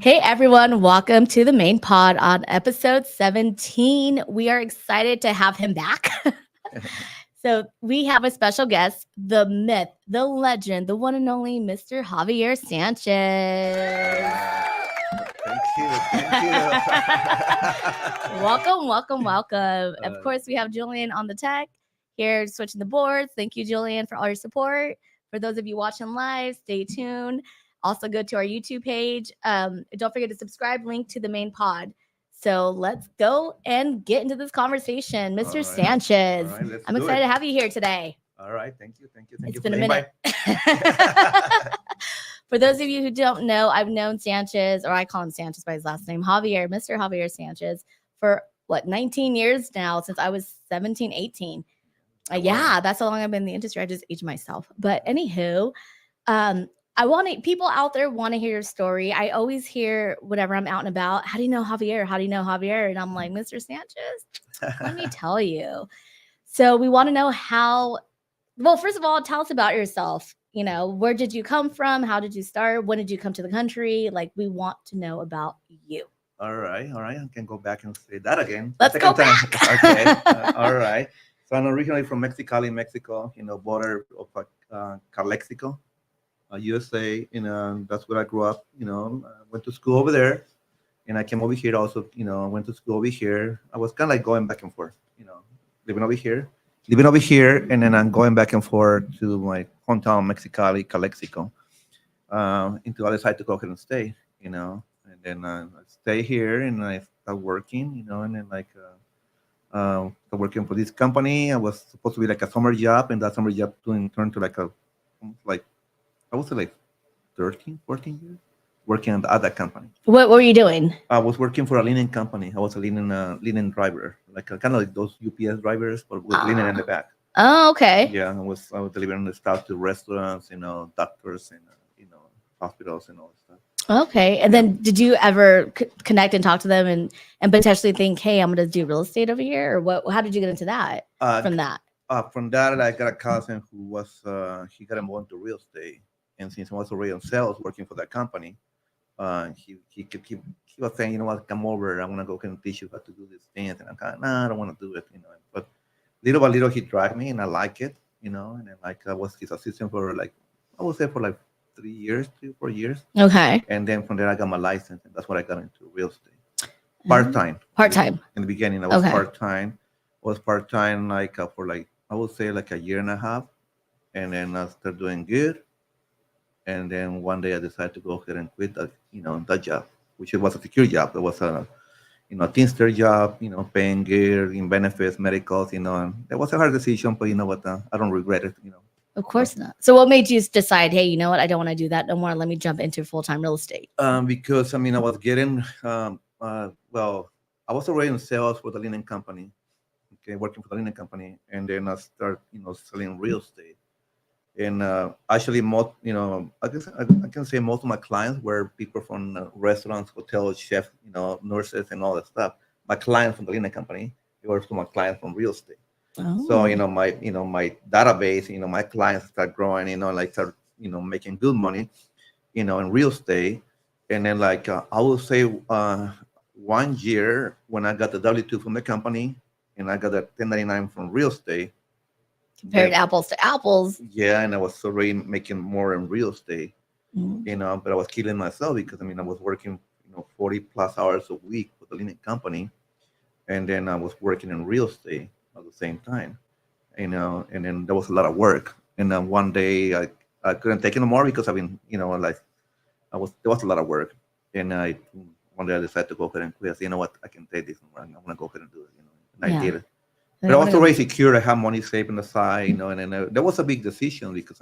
Hey everyone, welcome to the Mainpod on episode 17. We are excited to have him back. So, we have a special guest, the myth, the legend, the one and only Mr. Javier Sanchez. Thank you. welcome. Of course, we have Julian on the tech here switching the boards. Thank you, Julian, for all your support. For those of you watching live, stay tuned. Also, go to our YouTube page. Don't forget to subscribe, link to the main pod. So let's go and get into this conversation. Mr. Sanchez, I'm excited to have you here today. All right. Thank you. It's been a minute. For those of you who don't know, I've known Sanchez, or I call him Sanchez by his last name, Javier, Mr. Javier Sanchez, for 19 years now, since I was 17, 18. Yeah, that's how long I've been in the industry. I just aged myself. But anywho, people out there want to hear your story. I always hear whenever I'm out and about, how do you know Javier? How do you know Javier? And I'm like, Mr. Sanchez, let me tell you. So we want to know first of all, tell us about yourself. Where did you come from? How did you start? When did you come to the country? Like, we want to know about you. All right. I can go back and say that again. Let's go back. Okay. All right. So I'm originally from Mexicali, Mexico, border of Calexico, USA. That's where I grew up. Went to school over there. And I came over here also, went to school over here. I was kind of like going back and forth, living over here, and then I'm going back and forth to my hometown, Mexicali, Calexico, until I decided to go ahead and stay, and then I stay here and I start working, and then start working for this company. I was supposed to be like a summer job, and that summer job turned to I would say like 13, 14 years working at that company. What were you doing? I was working for a linen company. I was a linen driver, kind of like those UPS drivers, but with linen in the back. Oh, okay. Yeah, I was delivering the stuff to restaurants, doctors, and hospitals and all that stuff. Okay, and then did you ever connect and talk to them and potentially think, hey, I'm going to do real estate over here, or what? How did you get into that? From that, I got a cousin who was he got involved into real estate, and since I was already in sales working for that company. He was saying, come over. I want to go and teach you how to do these things. And I'm kind of, nah, I don't want to do it, But little by little, he dragged me, and I like it, And then I was his assistant for I would say for 3 or 4 years. Okay. And then from there, I got my license, and that's what I got into real estate. Part-time. In the beginning, I was part-time. For I would say a year and a half, and then I started doing good. And then one day I decided to go ahead and quit that job, which was a secure job. It was a teamster job, paying good in benefits, medicals, and it was a hard decision, but I don't regret it, Of course not. So what made you decide, hey, you know what? I don't want to do that no more. Let me jump into full-time real estate. Because I was getting, I was already in sales for the linen company, working for the linen company, and then I started, selling real estate. And actually, I can say most of my clients were people from restaurants, hotels, chefs, nurses, and all that stuff. My clients from the linen company, they were some of my clients from real estate. Oh. So my database, my clients start growing, start making good money, in real estate. And then I would say 1 year when I got the W-2 from the company, and I got the 1099 from real estate. Compared apples to apples. Yeah, and I was already making more in real estate, but I was killing myself because I was working 40 plus hours a week for the linen company, and then I was working in real estate at the same time, and then there was a lot of work. And then one day I couldn't take it anymore because there was a lot of work, and one day I decided to go ahead and quit. I said, what, I can take this, I'm gonna go ahead and do it, and I did it. But I was already secure. I had money saved on the side, and then that was a big decision because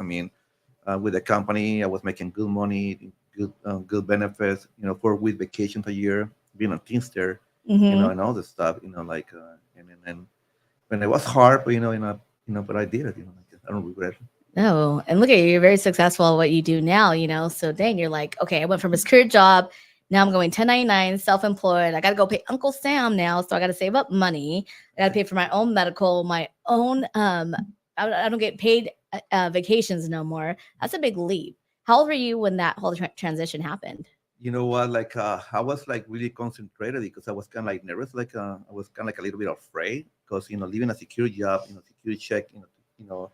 with the company, I was making good money, good benefits, 4-week vacations a year, being a teamster, and all this stuff, and when it was hard, but but I did it, I don't regret it. No, and look at you, you're very successful at what you do now, So then you're like, okay, I went from a secure job. Now I'm going 1099, self-employed. I got to go pay Uncle Sam now. So I got to save up money. I got to pay for my own medical, my own, I don't get paid vacations no more. That's a big leap. How old were you when that whole transition happened? You know what? Like I was like really concentrated because I was kind of like nervous. Like I was kind of like a little bit afraid because leaving a secure job, security check, to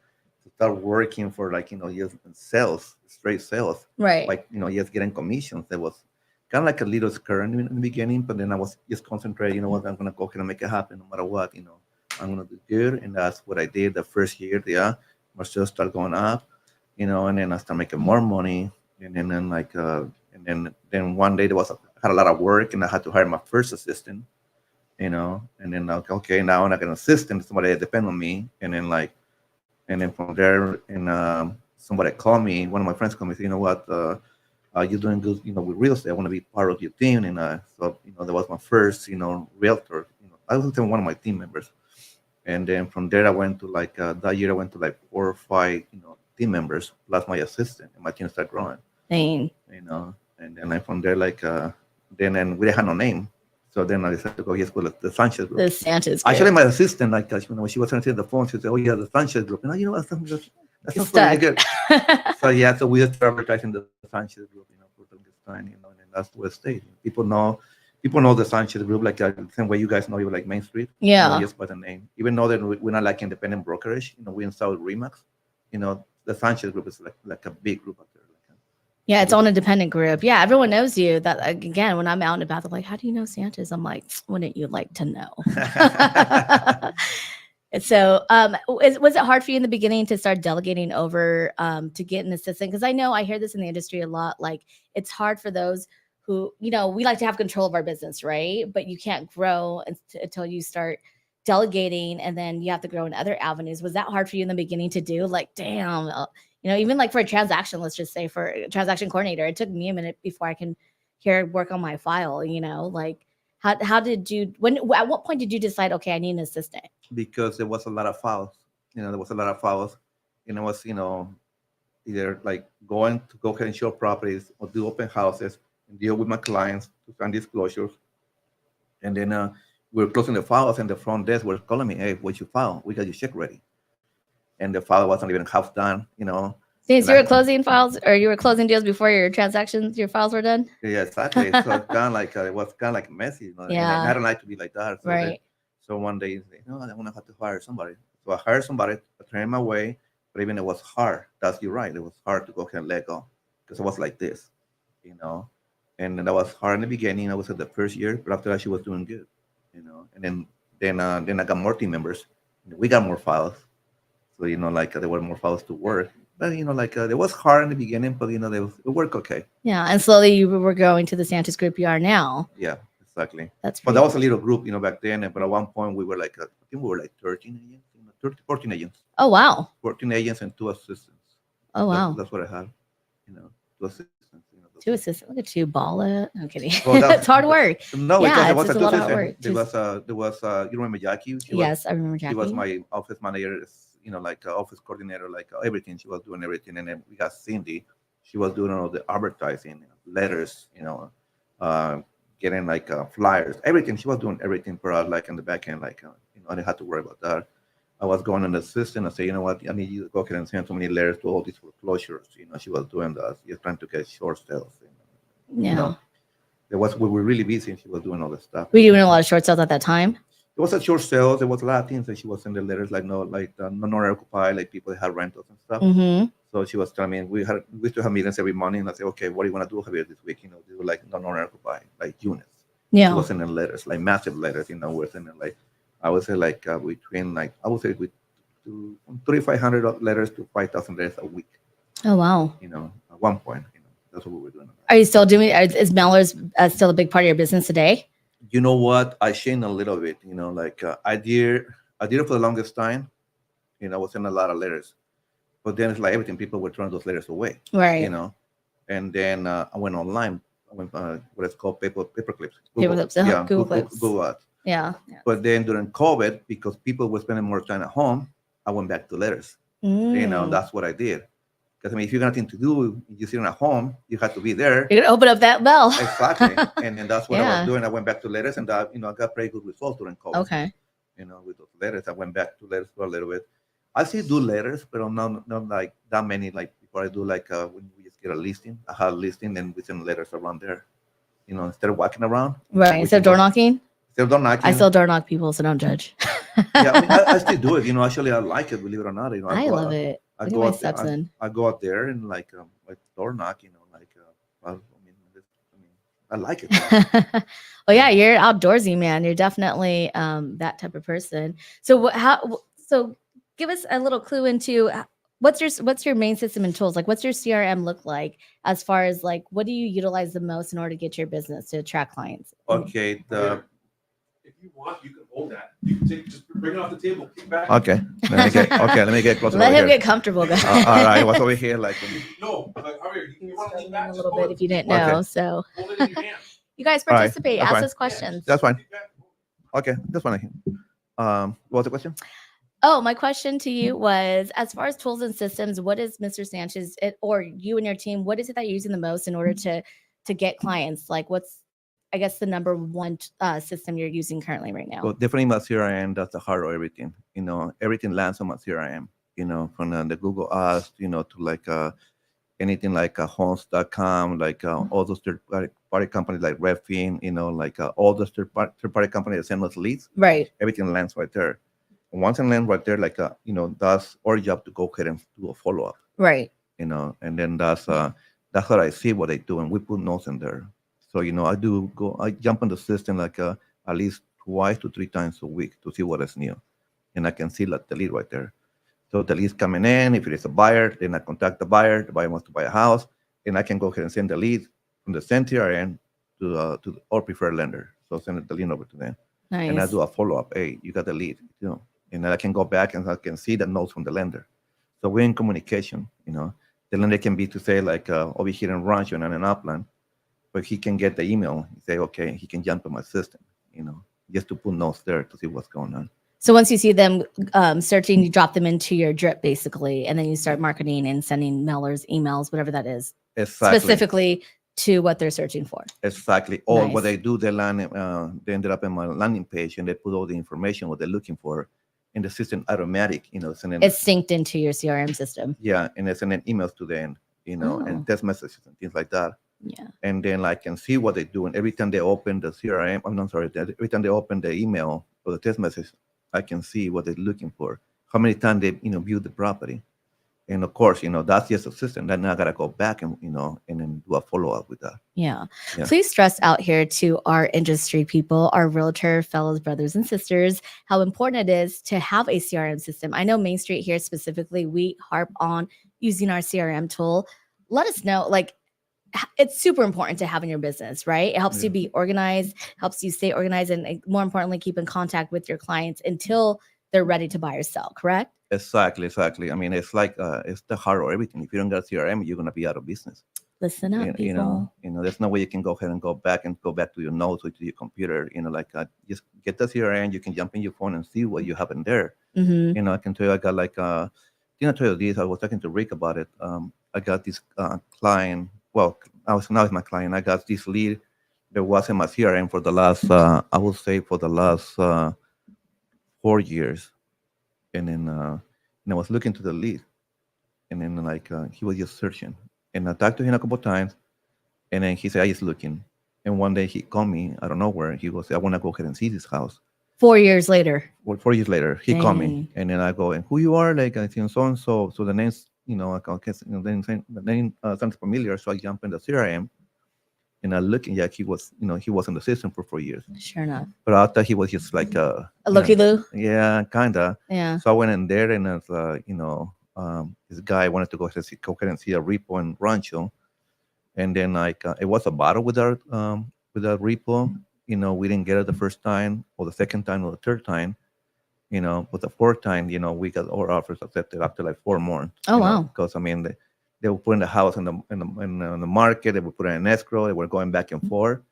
start working for like just sales, straight sales, Right. like just getting commissions. That was kind of like a little scary in the beginning, but then I was just concentrated. You know what? I'm gonna go ahead and make it happen, no matter what. I'm gonna do good, and that's what I did the first year. Yeah, my sales started going up, and then I started making more money, and then like and then one day had a lot of work, and I had to hire my first assistant, and then like okay, now I'm not an assistant, somebody that depend on me, and then from there, and somebody called me, one of my friends called me, said, you know what, you're doing good, with real estate. I want to be part of your team, and so that was my first, realtor. I was one of my team members, and then from there I went to like that year I went to like 4 or 5, team members plus my assistant, and my team started growing. Dang. And then from there, like, then we had no name. So then I decided to go, yes, with the Sanchez group. The Sanchez group. Actually, my assistant, like, when she was answering the phone, she said, oh, yeah, the Sanchez group. And what, that sounds really good. So, yeah, so we just started advertising the Sanchez group, for the longest time, and that's where it stayed. People know the Sanchez group, like the same way you guys know you like Main Street. Yeah. Just by the name. Even though that we're not like independent brokerage, we install Remax, the Sanchez group is like a big group out there. Yeah, it's all independent group. Yeah, everyone knows you. That again, when I'm out and about, they're like, "How do you know Sanchez?" I'm like, "Wouldn't you like to know?" So, was it hard for you in the beginning to start delegating over to get an assistant? Because I know I hear this in the industry a lot. Like, it's hard for those who, we like to have control of our business, right? But you can't grow until you start delegating, and then you have to grow in other avenues. Was that hard for you in the beginning to do? Like, damn. Even like for a transaction, let's just say for a transaction coordinator, it took me a minute before I can work on my file, like how did you, at what point did you decide, okay, I need an assistant? Because there was a lot of files, there was a lot of files, and it was, either like going to go ahead and show properties or do open houses and deal with my clients to sign disclosures. And then we were closing the files, and the front desk was calling me, hey, what's your file? We got your check ready. And the file wasn't even half done, Since you were closing files, or you were closing deals before your files were done? Yeah, exactly. So it's kind of like it was kind of like messy, Yeah. And I don't like to be like that. So right. So one day, I'm gonna have to hire somebody. So I hired somebody, I trained my way, but even it was hard. You're right. It was hard to go ahead and let go because it was like this, and that was hard in the beginning. I was at the first year, but after that, she was doing good, and then I got more team members. We got more files. So, like there were more files to work. But, like it was hard in the beginning, but, it worked okay. Yeah. And slowly you were going to the Sanchez group you are now. Yeah, exactly. But that was a little group, back then. But at one point we were like, I think we were like 13 agents, 14 agents. Oh, wow. 14 agents and 2 assistants. Oh, wow. That's what I had, 2 assistants. 2 assistants. Look at you, ball it. I'm kidding. Well, it's hard work. No, yeah, it was a lot of work. There was you remember Jackie? Yes, I remember Jackie. She was my office manager, like office coordinator, like everything. She was doing everything. And then we got Cindy. She was doing all the advertising, letters, getting like flyers, everything. She was doing everything for us, like in the back end, like, I didn't have to worry about that. I was going on the system and say, you know what, I need you to go ahead and send so many letters to all these foreclosures. She was doing that. She was trying to get short sales. Yeah. We were really busy, and she was doing all this stuff. Were you doing a lot of short sales at that time? There was a short sales. There was a lot of things that she was sending letters, like no occupied, like people that had rentals and stuff. Mm-hmm. So she was telling me we used to have meetings every morning, and I said, okay, what do you want to do, Javier, this week? They were like non occupied, like units. Yeah. She was sending letters, like massive letters. We're sending like, I would say like between like I would say with 3,500 letters to 5,000 letters a week. Oh wow. At one point, that's what we were doing. Are you still doing? Is mailers still a big part of your business today? You know what? I changed a little bit. Like I did it for the longest time. I was sending a lot of letters, but then it's like everything. People were throwing those letters away. Right. And then I went online. I went what it's called paper clips. Paper clips. Yeah. Google clips. Google Ads. Yeah. But then during COVID, because people were spending more time at home, I went back to letters. That's what I did. Because if you got nothing to do, you're sitting at home, you have to be there. You're gonna open up that bell. Exactly. and that's what I was doing. I went back to letters, and I got pretty good results during COVID. Okay. With those letters, I went back to letters for a little bit. I still do letters, but not like that many. Like before, I do like when we just get a listing. I had a listing, and we send letters around there. Instead of walking around, Right. we Instead can of door go. knocking, Instead of door I knocking, still door knock people, so don't judge. yeah, I mean, I still do it. Actually, I like it. Believe it or not, I love it. I Look at go my out there. stepson. I go out there and like door knock. I mean, I like it. Well, yeah, you're outdoorsy, man. You're definitely that type of person. So so give us a little clue into what's your main system and tools? Like, what's your CRM look like as far as like what do you utilize the most in order to get your business to attract clients? Okay. If you want, you can hold that. You can just bring it off the table. Kick back. Okay. Let me get closer. Let over him here. get comfortable, guys. All right. What's over here like? No, Javier, you want to lean back a just little hold bit it. if you didn't Okay. know. So Hold it in your hand. you guys All right, participate, that's ask fine. us questions. That's fine. Kick back. Okay. That's fine. What was the question? Oh, my question to you was, as far as tools and systems, what is Mr. Sanchez or you and your team, what is it that you're using the most in order to get clients? Like, what's, I guess, the number one system you're using currently right now? Well, definitely my CRM. That's the heart of everything. Everything lands on my CRM. From the Google Ads, to like anything like homes.com, like all those third-party companies like Redfin, like all those third-party companies that send us leads. Right. Everything lands right there. And once it lands right there, like that's our job to go ahead and do a follow-up. Right. And then that's what I see what they do, and we put notes in there. So I jump on the system like at least twice to three times a week to see what is new, and I can see like the lead right there. So the lead's coming in. If it is a buyer, then I contact the buyer. The buyer wants to buy a house, and I can go ahead and send the lead from the send TRN to our preferred lender. So send the lead over to them, Nice. and I do a follow-up. Hey, you got the lead, and then I can go back and I can see the notes from the lender. So we're in communication. The lender can be to say like over here in Rancho and in Upland, but he can get the email and say, okay, he can jump in my system, just to put notes there to see what's going on. So once you see them searching, you drop them into your drip basically, and then you start marketing and sending mailers, emails, whatever that is, Exactly. specifically to what they're searching for. Exactly. Or Nice. what they do, they ended up in my landing page and they put all the information what they're looking for, and the system automatic, sending It's synced into your CRM system. yeah, and it's sending emails to them, and text messages and things like that. Yeah. And then I can see what they're doing every time they open the CRM. I'm sorry, every time they open the email or the text message, I can see what they're looking for, how many times they view the property, and of course that's just a system. Then I gotta go back and and then do a follow up with that. Yeah. Yeah. Please stress out here to our industry people, our realtor fellows, brothers and sisters, how important it is to have a CRM system. I know Main Street here specifically, we harp on using our CRM tool. Let us know, like, it's super important to have in your business, right? It helps you be organized, helps you stay organized, and more importantly, keep in contact with your clients until they're ready to buy or sell, correct? Exactly. I mean, it's like it's the heart of everything. If you don't got CRM, you're gonna be out of business. Listen up, people. There's no way you can go ahead and go back to your notes or to your computer. Just get the CRM. You can jump in your phone and see what you have in there. Mm-hmm. I can tell you, I got like didn't I tell you this? I was talking to Rick about it. I got this client. Well, now it's my client. I got this lead that was in my CRM for the last, I would say, for the last 4 years, and then I was looking to the lead, and then he was just searching, and I talked to him a couple of times, and then he said, "I just looking," and one day he called me out of nowhere. He goes, "I want to go ahead and see this house." 4 years later. Well, 4 years later, he called me, Dang. and then I go, "And who you are?" Like I think so and so. So the names, I guess, the name sounds familiar. So I jump in the CRM, and I look, and yeah, he was in the system for 4 years. Sure enough. But I thought he was just like A looky loo. yeah, kinda. Yeah. So I went in there, and this guy wanted to go ahead and see a repo in Rancho, and then it was a battle with our repo. We didn't get it the first time, or the second time, or the third time. But the fourth time, we got our offers accepted after like 4 more. Oh, wow. Because I mean, they were putting the house in the market. They were putting it in escrow. They were going back and forth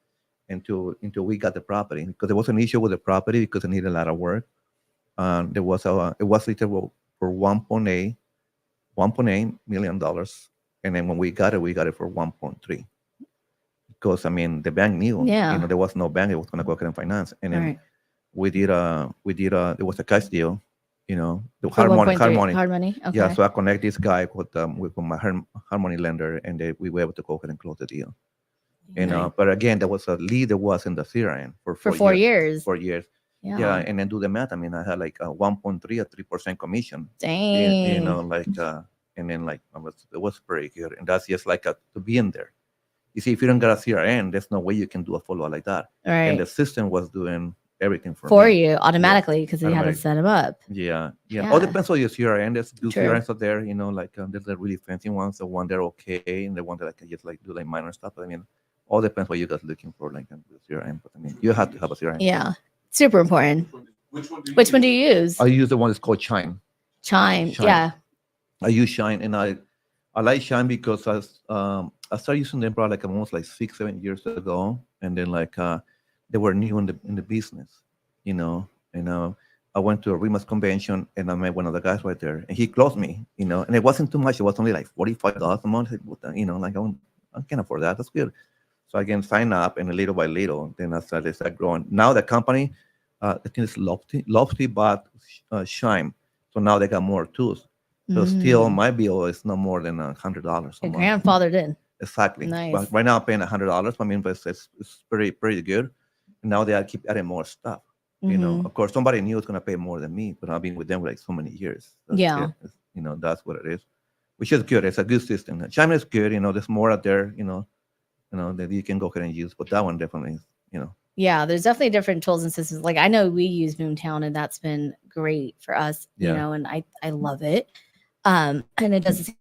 until we got the property, because there was an issue with the property because it needed a lot of work. It was listed for 1.8 million dollars, and then when we got it for 1.3. Because I mean, the bank knew, Yeah. there was no bank that was going to go ahead and finance, and then Right. we did it was a cash deal, you know, the For harmony, 1.3 hard money. Okay. Yeah, so I connect this guy with my harmony lender, and we were able to go ahead and close the deal. You know, Nice. but again, there was a lead that was in the CRM for For 4 4 years. 4 years. Yeah. Yeah, and then do the math. I mean, I had like a 1.3 or 3% commission. Dang. You know, like and then like it was pretty good, and that's just like to be in there. You see, if you don't get a CRM, there's no way you can do a follow like that. Right. And the system was doing everything for me. you automatically because you had to Automatic. set them up. Yeah. Yeah. All depends on your CRM. There's two True. CRMs out there, you know, like there's the really fancy ones, the one they're okay, and the one that I can just like do like minor stuff. But I mean, all depends what you guys looking for, like the CRM. But I mean, you have to have a CRM. Yeah, super important. Which one do you use? I use the one that's called Chime. Chime. Yeah. I use Shine, and I like Shine because I started using them probably like almost like 6-7 years ago, and then like they were new in the business, you know. And I went to a REMAX convention, and I met one of the guys right there, and he closed me, you know. And it wasn't too much; it was only like $45 a month. You know, like I can't afford that. That's good. So I can sign up, and little by little, then I started growing. Now the company, I think it's Lofty bought Shine, so now they got more tools. So still, my bill is no more than $100 a month. Your grandfather did. Exactly. Nice. But right now, I'm paying $100. I mean, but it's pretty good. And now they keep adding more stuff. You know, of course, somebody new is gonna pay more than me, but I've been with them for like so many years. So Yeah. you know, that's what it is, which is good. It's a good system. Chime is good. You know, there's more out there. You know, that you can go ahead and use. But that one definitely, you know. Yeah, there's definitely different tools and systems. Like I know we use Boomtown, and that's been great for us. You know, and I love it. And it does the same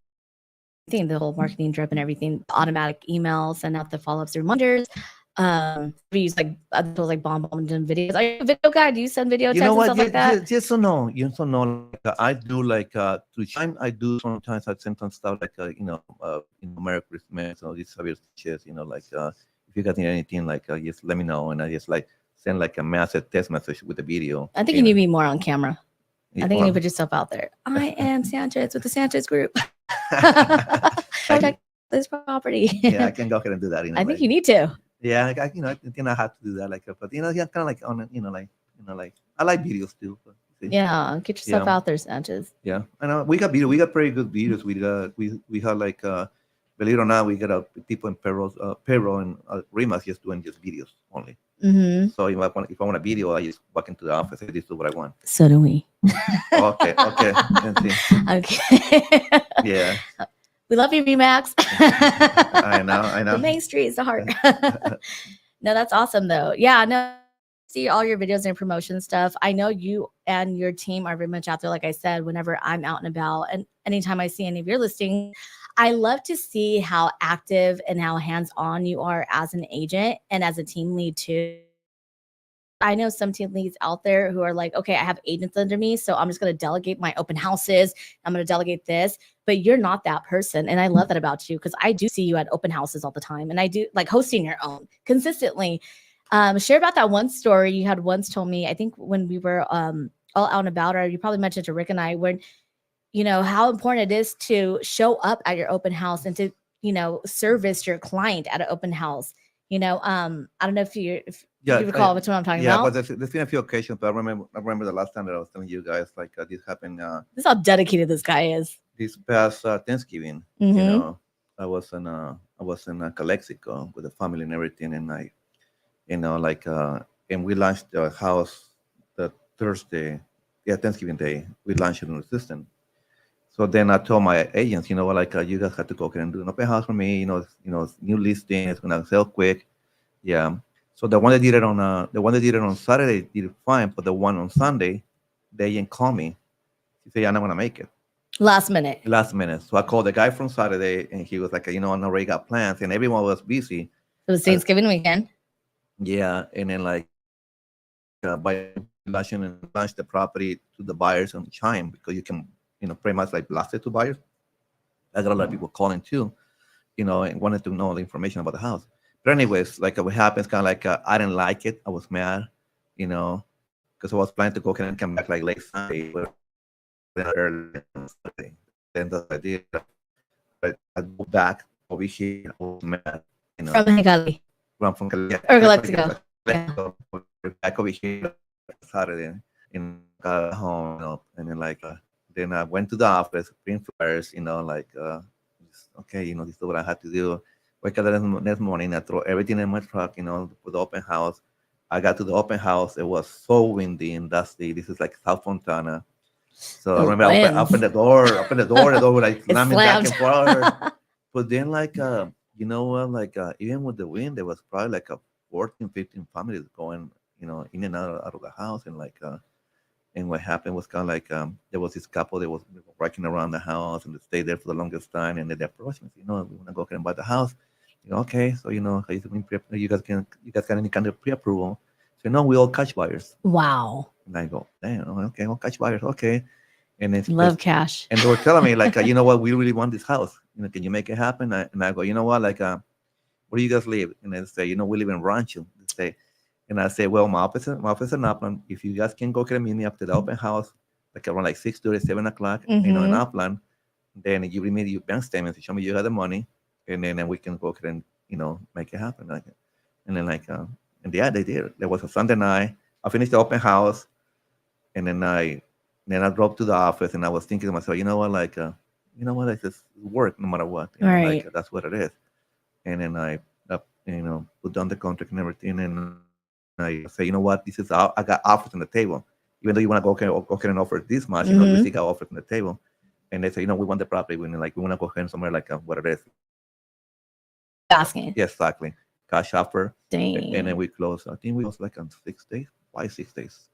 thing, the whole marketing drip and everything, automatic emails, send out the follow-ups and reminders. We use like other tools like Bomb and videos. Are you a video guy? Do you send video texts and stuff like that? Yes or no? Yes or no? Like, I do like through Chime. I do sometimes. I send some stuff like Merry Christmas or this Javier Sanchez. You know, like if you got anything, like just let me know, and I just like send like a massive text message with the video. I think you need to be more on camera. Yeah, I think you need to put yourself out there. I am Sanchez with the Sanchez Group. Protect this property. Yeah, I can go ahead and do that. I think you need to. Yeah, I think I have to do that. Like, but yeah, kind of like on, like I like videos too. But, yeah, get yourself out there, Sanchez. Yeah, I know we got video. We got pretty good videos. We have like believe it or not, we got people in payroll and REMAX just doing just videos only. So if I want a video, I just walk into the office and this is what I want. So do we. Okay. Okay. Yeah. We love you, REMAX. I know. The main street is the heart. No, that's awesome though. Yeah, no. See all your videos and promotion stuff. I know you and your team are very much out there. Like I said, whenever I'm out and about, and anytime I see any of your listings, I love to see how active and how hands-on you are as an agent and as a team lead too. I know some team leads out there who are like, okay, I have agents under me, so I'm just going to delegate my open houses. I'm going to delegate this, but you're not that person. And I love that about you because I do see you at open houses all the time. And I do like hosting your own consistently. Share about that one story you had once told me, I think when we were all out and about, or you probably mentioned to Rick and I, when, you know, how important it is to show up at your open house and to, you know, service your client at an open house. You know, I don't know if you recall what I'm talking about. Yeah, but there's been a few occasions, but I remember the last time that I was telling you guys, like this happened. This is how dedicated this guy is. This past Thanksgiving, you know, I was in Calexico with the family and everything, and I, you know, like, and we launched the house the Thursday, Thanksgiving Day. We launched it in the system. So then I told my agents, you know, like you guys have to go ahead and do an open house for me. You know, new listing. It's gonna sell quick. Yeah. So the one that did it on Saturday did it fine, but the one on Sunday, the agent called me. He said, "I'm not gonna make it." Last minute. So I called the guy from Saturday, and he was like, "You know, I already got plans," and everyone was busy. It was Thanksgiving weekend. Yeah, and then like by launch the property to the buyers on Chime because you can, you know, pretty much like blast it to buyers. I got a lot of people calling too, you know, and wanted to know the information about the house. But anyways, like what happens, kind of like I didn't like it. I was mad, you know, because I was planning to go and come back like late Sunday, but then early Sunday. Then that's what I did. But I go back over here. I was mad, you know. From Mexicali. From Calexico. Or Calexico. Back over here Saturday, and got home, and then I went to the office, print flyers, okay, this is what I had to do. Wake up the next morning, I throw everything in my truck, for the open house. I got to the open house. It was so windy and dusty. This is like South Fontana. So I The remember I opened the door was like It slamming back and slammed. forth. But then, you know what, even with the wind, there was probably like a 14, 15 families going, in and out of the house. And what happened was kind of there was this couple that was walking around the house and they stayed there for the longest time. And then they approached me, we want to go ahead and buy the house. Okay, so you guys got any kind of pre-approval? So no, we all cash buyers. Wow. And I go, damn, okay, all cash buyers, okay. And it's Love cash. and they were telling me you know what, we really want this house. Can you make it happen? And I go, you know what, where do you guys live? And they say, we live in Rancho. They say, and I say, well, my office in Upland. If you guys can go get meet me up to the open house, around 6:30, 7 o'clock, in Upland, then you bring me your bank statements to show me you have the money, and then we can go ahead and make it happen. And then and yeah, they did. There was a Sunday night. I finished the open house, and then I drove to the office, and I was thinking to myself, I just work no matter what. Right. That's what it is. And then I put down the contract and everything, and I say, this is I got offers on the table. Even though you want to go ahead and offer this much, we still got offers on the table. And they say, we want the property. We want to go ahead and somewhere what it is. Asking. Yeah, exactly. Cash offer. Dang. And then we closed. I think we closed on 6 days, 6 days.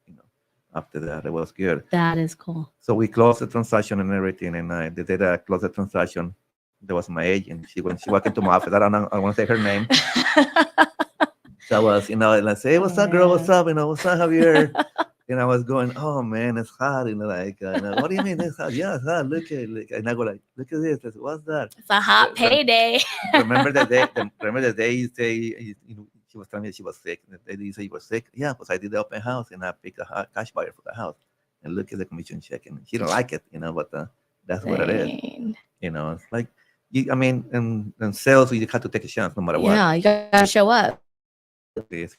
After that, it was good. That is cool. So we closed the transaction and everything. And the day that I closed the transaction, there was my agent. She walked into my office. I want to say her name. So I was, and I say, hey, what's up, girl? What's up? What's up, Javier? And I was going, oh man, it's hot. What do you mean it's hot? Yeah, it's hot. Look. And I go look at this. I said, what's that? It's a hot payday. Remember the day you say, she was telling me she was sick. The day you say you were sick. Yeah, because I did the open house and I picked a cash buyer for the house. And look at the commission check. And she don't like it, but that's what it is. It's like, in sales, you have to take a chance no matter what. Yeah, you got to show up. If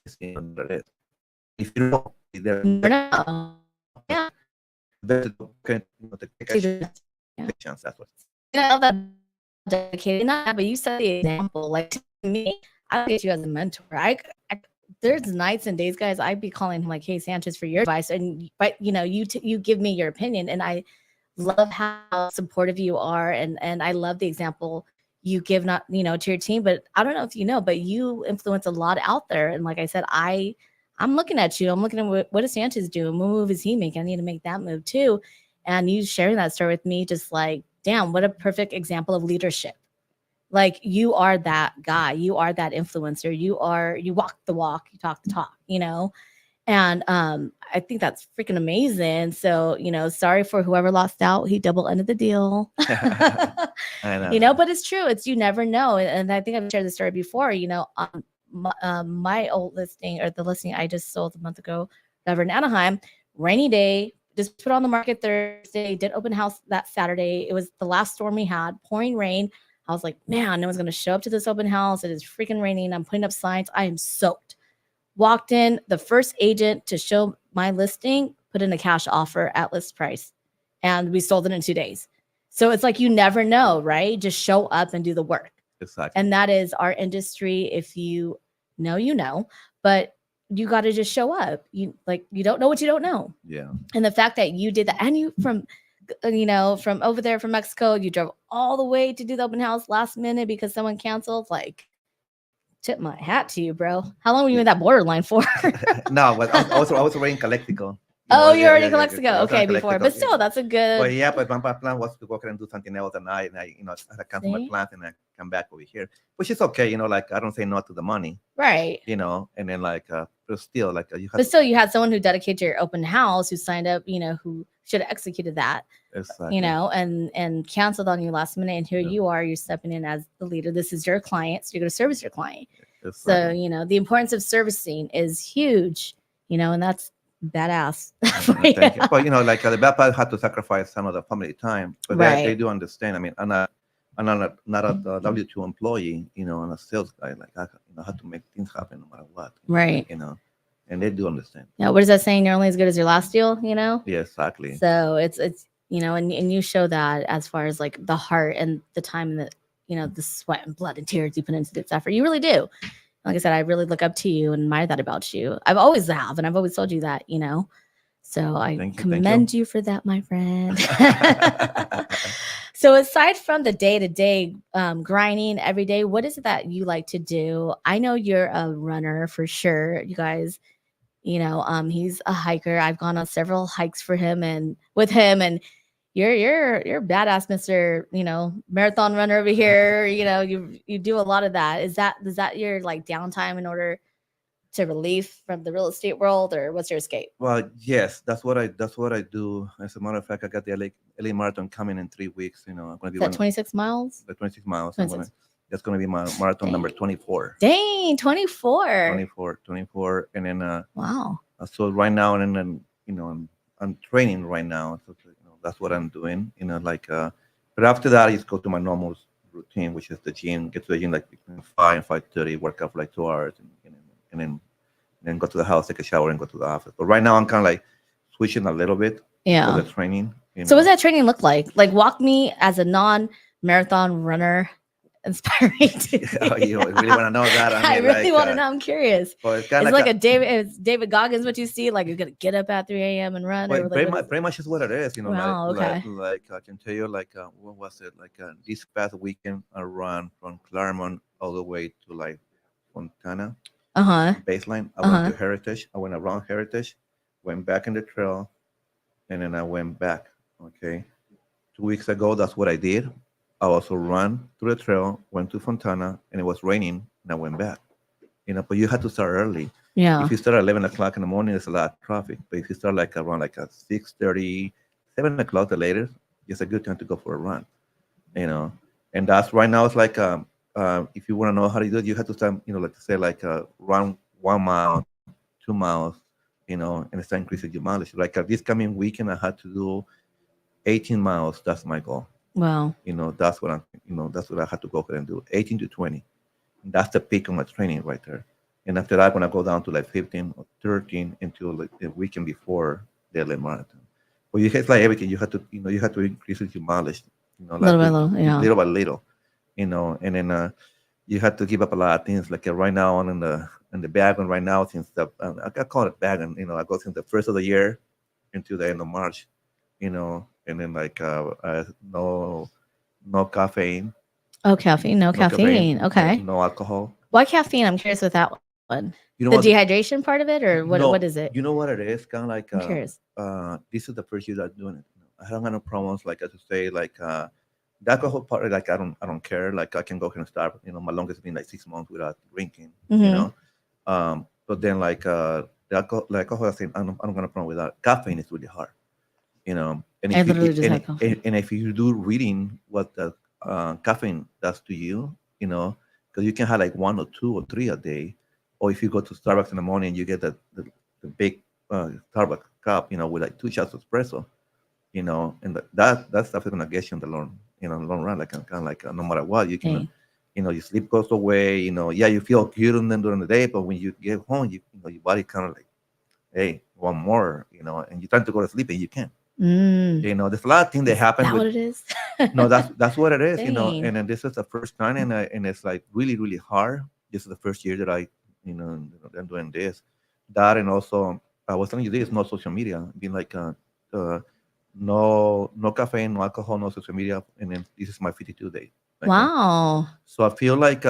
you don't, No. Yeah. take a chance. That's what. I love that dedicated. Not, but you set the example. Like to me, I look at you as a mentor. There's nights and days, guys. I'd be calling him like, "Hey, Sanchez, for your advice," but you give me your opinion, and I love how supportive you are, and I love the example you give, not to your team, but I don't know if but you influence a lot out there. And like I said, I'm looking at you. I'm looking at what is Sanchez doing? What move is he making? I need to make that move too. And you sharing that story with me, just like, damn, what a perfect example of leadership. Like you are that guy. You are that influencer. You walk the walk. You talk the talk. And I think that's freaking amazing. So, sorry for whoever lost out. He double-ended the deal. I know. But it's true. You never know. And I think I've shared the story before, my old listing, or the listing I just sold a month ago, over in Anaheim, rainy day, just put on the market Thursday, did open house that Saturday. It was the last storm we had, pouring rain. I was like, man, no one's going to show up to this open house. It is freaking raining. I'm putting up signs. I am soaked. Walked in, the first agent to show my listing put in a cash offer at list price, and we sold it in 2 days. So it's like, you never know, right? Just show up and do the work. Exactly. And that is our industry. If you know, but you got to just show up. You don't know what you don't know. Yeah. And the fact that you did that, and you from over there from Mexico, you drove all the way to do the open house last minute because someone canceled, tip my hat to you, bro. How long were you in that borderline for? No, but I was already in Calexico. You're already in Calexico. Okay, before. But still, that's a good. Well, yeah, but my plan was to go ahead and do something else at night. And I cancel my plans and I come back over here, which is okay. I don't say no to the money. Right. And then but still, you have. But still, you had someone who dedicated to your open house, who signed up, who should have executed that. Exactly. And canceled on you last minute. And here you are, you're stepping in as the leader. This is your client, so you're going to service your client. Exactly. So, the importance of servicing is huge, and that's badass. Thank you. But, the bad part had to sacrifice some of the family time, but they do understand. I'm not a W-2 employee, and a sales guy. I had to make things happen no matter what. Right. and they do understand. Yeah. What is that saying? You're only as good as your last deal, you know? Yeah, exactly. So it's, you know, and you show that as far as like the heart and the time that, you know, the sweat and blood and tears you put into this effort. You really do. Like I said, I really look up to you and admire that about you. I've always have, and I've always told you that, you know. So I Thank you, commend you for that, my friend. So aside from the day-to-day grinding every day, what is it that you like to do? I know you're a runner for sure, you guys. You know, he's a hiker. I've gone on several hikes for him and with him, and you're badass, Mr. You know, marathon runner over here. You know, you do a lot of that. Is that your like downtime in order to relief from the real estate world, or what's your escape? Well, yes, that's what I do. As a matter of fact, I got the LA Marathon coming in 3 weeks. You know, I'm gonna be Is that 26 miles? the 26 miles. 26. That's gonna be my marathon number 24. Dang, 24. 24, and then Wow. so right now, and then you know, I'm training right now. So you know, that's what I'm doing. You know, like but after that, I just go to my normal routine, which is the gym. Get to the gym like between 5 and 5:30, work out for like 2 hours, and then go to the house, take a shower, and go to the office. But right now, I'm kind of like switching a little bit for Yeah. the training. You So know. what does that training look like? Like walk me as a non-marathon runner inspiring to me. You really want to know that? I mean, really like, want to know. I'm curious. Well, it's It's kind of like a David, it's David Goggins, what you see, like you're gonna get up at 3 a.m. and run, or well, like pretty what much, is- pretty much is what it is. You know, Wow, okay. like I can tell you, like what was it? Like this past weekend, I ran from Claremont all the way to like Fontana Uh-huh. baseline. I went Uh-huh. to Heritage. I went around Heritage, went back in the trail, and then I went back. Okay, 2 weeks ago, that's what I did. I also ran through the trail, went to Fontana, and it was raining, and I went back. You know, but you had to start early. Yeah. If you start at 11 o'clock in the morning, there's a lot of traffic. But if you start like around like at 6:30, 7 o'clock, the latest, it's a good time to go for a run. You know, and that's right now. It's like if you want to know how to do it, you have to start. You know, like to say like run 1 mile, 2 miles. You know, and start increasing your mileage. Like this coming weekend, I had to do 18 miles. That's my goal. Wow. You know, that's what I'm. You know, that's what I had to go ahead and do. 18 to 20. That's the peak of my training right there. And after that, I'm gonna go down to like 15 or 13 until like the weekend before the LA marathon. But you have like everything. You have to, you know, you have to increase your mileage. You know, like Little by little, yeah. little by little. You know, and then you have to give up a lot of things. Like right now, on in the bag one right now, since the I call it bag, and you know, I go since the first of the year until the end of March. You know, and then like no caffeine, Oh, caffeine. No caffeine. Okay. no alcohol. Why caffeine? I'm curious with that one. You know The what? dehydration part of it, or what? No, What is it? you know what it is? Kind of like I'm curious. this is the first year that I'm doing it. I don't have no problems. Like as you say, like the alcohol part. Like I don't care. Like I can go ahead and start. You know, my longest been like 6 months without drinking. You Mhm. know, but then like the alcohol, I think I don't got a problem with that. Caffeine is really hard. You know, and I if you literally just and, had coffee. and if you do reading what the caffeine does to you, you know, because you can have like one or two or three a day, or if you go to Starbucks in the morning, you get the big Starbucks cup, you know, with like 2 shots of espresso, you know, and that stuff is gonna get you in the long, you know, long run. Like kind of like no matter what, you can, Dang. you know, your sleep goes away. You know, yeah, you feel good on them during the day, but when you get home, you know, your body kind of like, hey, one more, you know, and you're trying to go to sleep and you can't. Mm. You know, there's a lot of things that Is happen that with what it is? no, that's what it is, you know. Dang. And then this is the first time, and it's like really really hard. This is the first year that I'm doing this, that, and also I was telling you this, no social media, being like no caffeine, no alcohol, no social media, and then this is my 52 day. Okay? Wow. So I feel like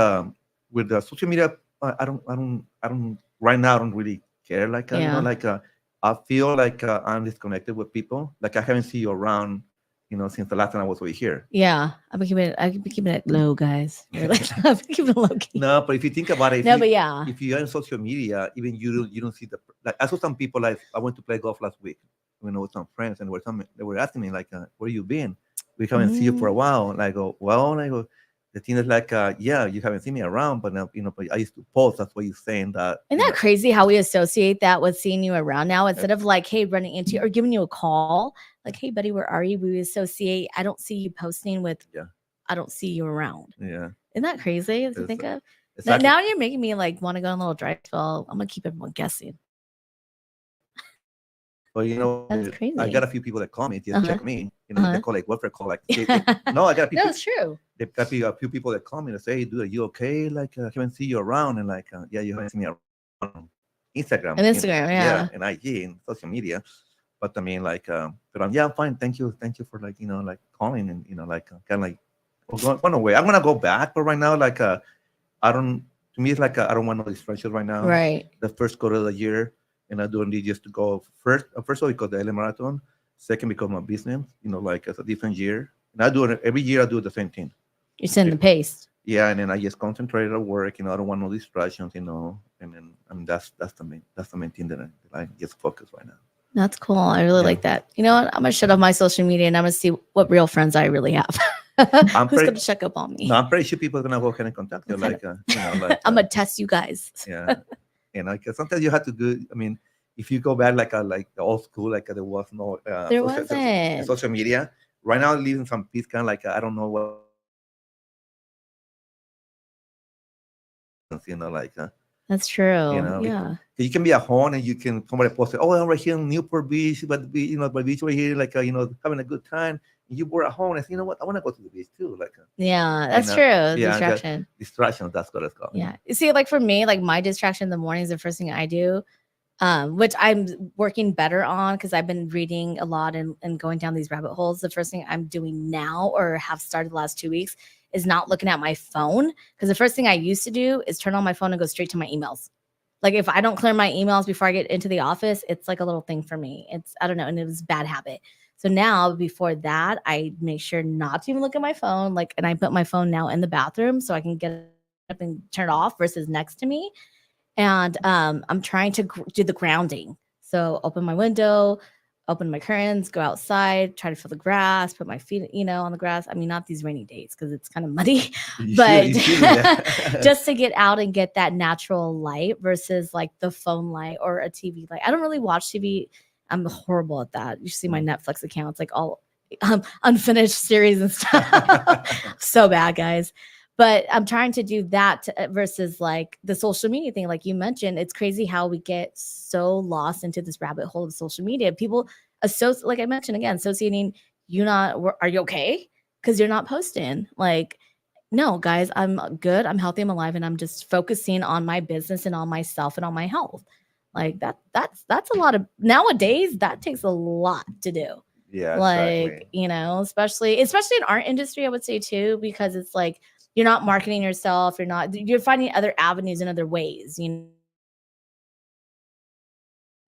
with the social media, I don't right now. I don't really care. Like you know, Yeah. like I feel like I'm disconnected with people. Like I haven't seen you around, you know, since the last time I was over here. Yeah. I've been keeping it low, guys. You're like, I've been keeping it low key. No, but if you think about it, No, but yeah. if you're on social media, even you don't see the like. I saw some people like I went to play golf last week, you know, with some friends, and they were asking me like, "Where you been? We haven't seen you for a while." And I go, "Well," and I go, "The thing is like, yeah, you haven't seen me around, but now, you know, but I used to post. That's what you're saying that." Isn't that crazy how we associate that with seeing you around now instead of like, hey, running into you or giving you a call, like, hey, buddy, where are you? We associate, I don't see you posting with, Yeah. I don't see you around. Yeah. Isn't that crazy to It's- think of? Exactly. Now you're making me like want to go on a little drive spell. I'm gonna keep everyone guessing. But you know, That's I got a crazy. few people that call me just Uh-huh. check me. You know, they Uh-huh. call like welfare call. Like, no, I got No, people. it's true. They've got a few people that call me to say, hey, dude, are you okay? Like, I haven't seen you around. And like, yeah, you haven't seen me around Instagram, And Instagram, yeah, yeah. and IG and social media. But I mean, like, but yeah, I'm fine. Thank you for like, like calling and like kind of like, well, going away. I'm gonna go back, but right now, like, I don't. To me, it's like I don't want no distractions right now. Right. The first quarter of the year, and I do need just to go first. First of all, because the LA Marathon. Second, because my business. Like it's a different year, and I do it every year. I do the same thing. You're setting the pace. Yeah, and then I just concentrate at work. I don't want no distractions. And then that's the main thing that I just focus right now. That's cool. I really Yeah. like that. You know what? I'm gonna shut off my social media and I'm gonna see what real friends I really have. I'm Who's pretty, gonna check up on me? no, I'm pretty sure people are gonna go ahead and contact you. What kind Like, like, I'm gonna test you guys. yeah. Because sometimes you have to do. I mean, if you go back like the old school, like there was no There social, wasn't. social media. Right now, living some peace, kind of like I don't know what like That's true. because Yeah. you can be at home and you can somebody post it. Oh, I'm right here in Newport Beach, but by beach right here, like having a good time. And you were at home and say, you know what, I want to go to the beach too. Like, Yeah, that's true. yeah, I got Distraction. distractions. That's what it's called. Yeah. You see, like for me, like my distraction in the morning is the first thing I do, which I'm working better on because I've been reading a lot and going down these rabbit holes. The first thing I'm doing now or have started the last 2 weeks is not looking at my phone because the first thing I used to do is turn on my phone and go straight to my emails. Like if I don't clear my emails before I get into the office, it's like a little thing for me. It's I don't know, and it was a bad habit. So now before that, I make sure not to even look at my phone. Like, and I put my phone now in the bathroom so I can get up and turn it off versus next to me. And I'm trying to do the grounding. So open my window, open my curtains, go outside, try to feel the grass, put my feet, on the grass. I mean, not these rainy days because it's kind of muddy, but You should do that. just to get out and get that natural light versus like the phone light or a TV light. I don't really watch TV. I'm horrible at that. You should see my Netflix account. It's like all unfinished series and stuff. So bad, guys. But I'm trying to do that versus like the social media thing, like you mentioned. It's crazy how we get so lost into this rabbit hole of social media. People associate, like I mentioned again, associating you not. Are you okay? Because you're not posting. Like, no, guys, I'm good. I'm healthy. I'm alive, and I'm just focusing on my business and on myself and on my health. Like that. That's a lot of nowadays. That takes a lot to do. Yeah, Like exactly. especially in our industry, I would say too, because it's like you're not marketing yourself, you're finding other avenues and other ways,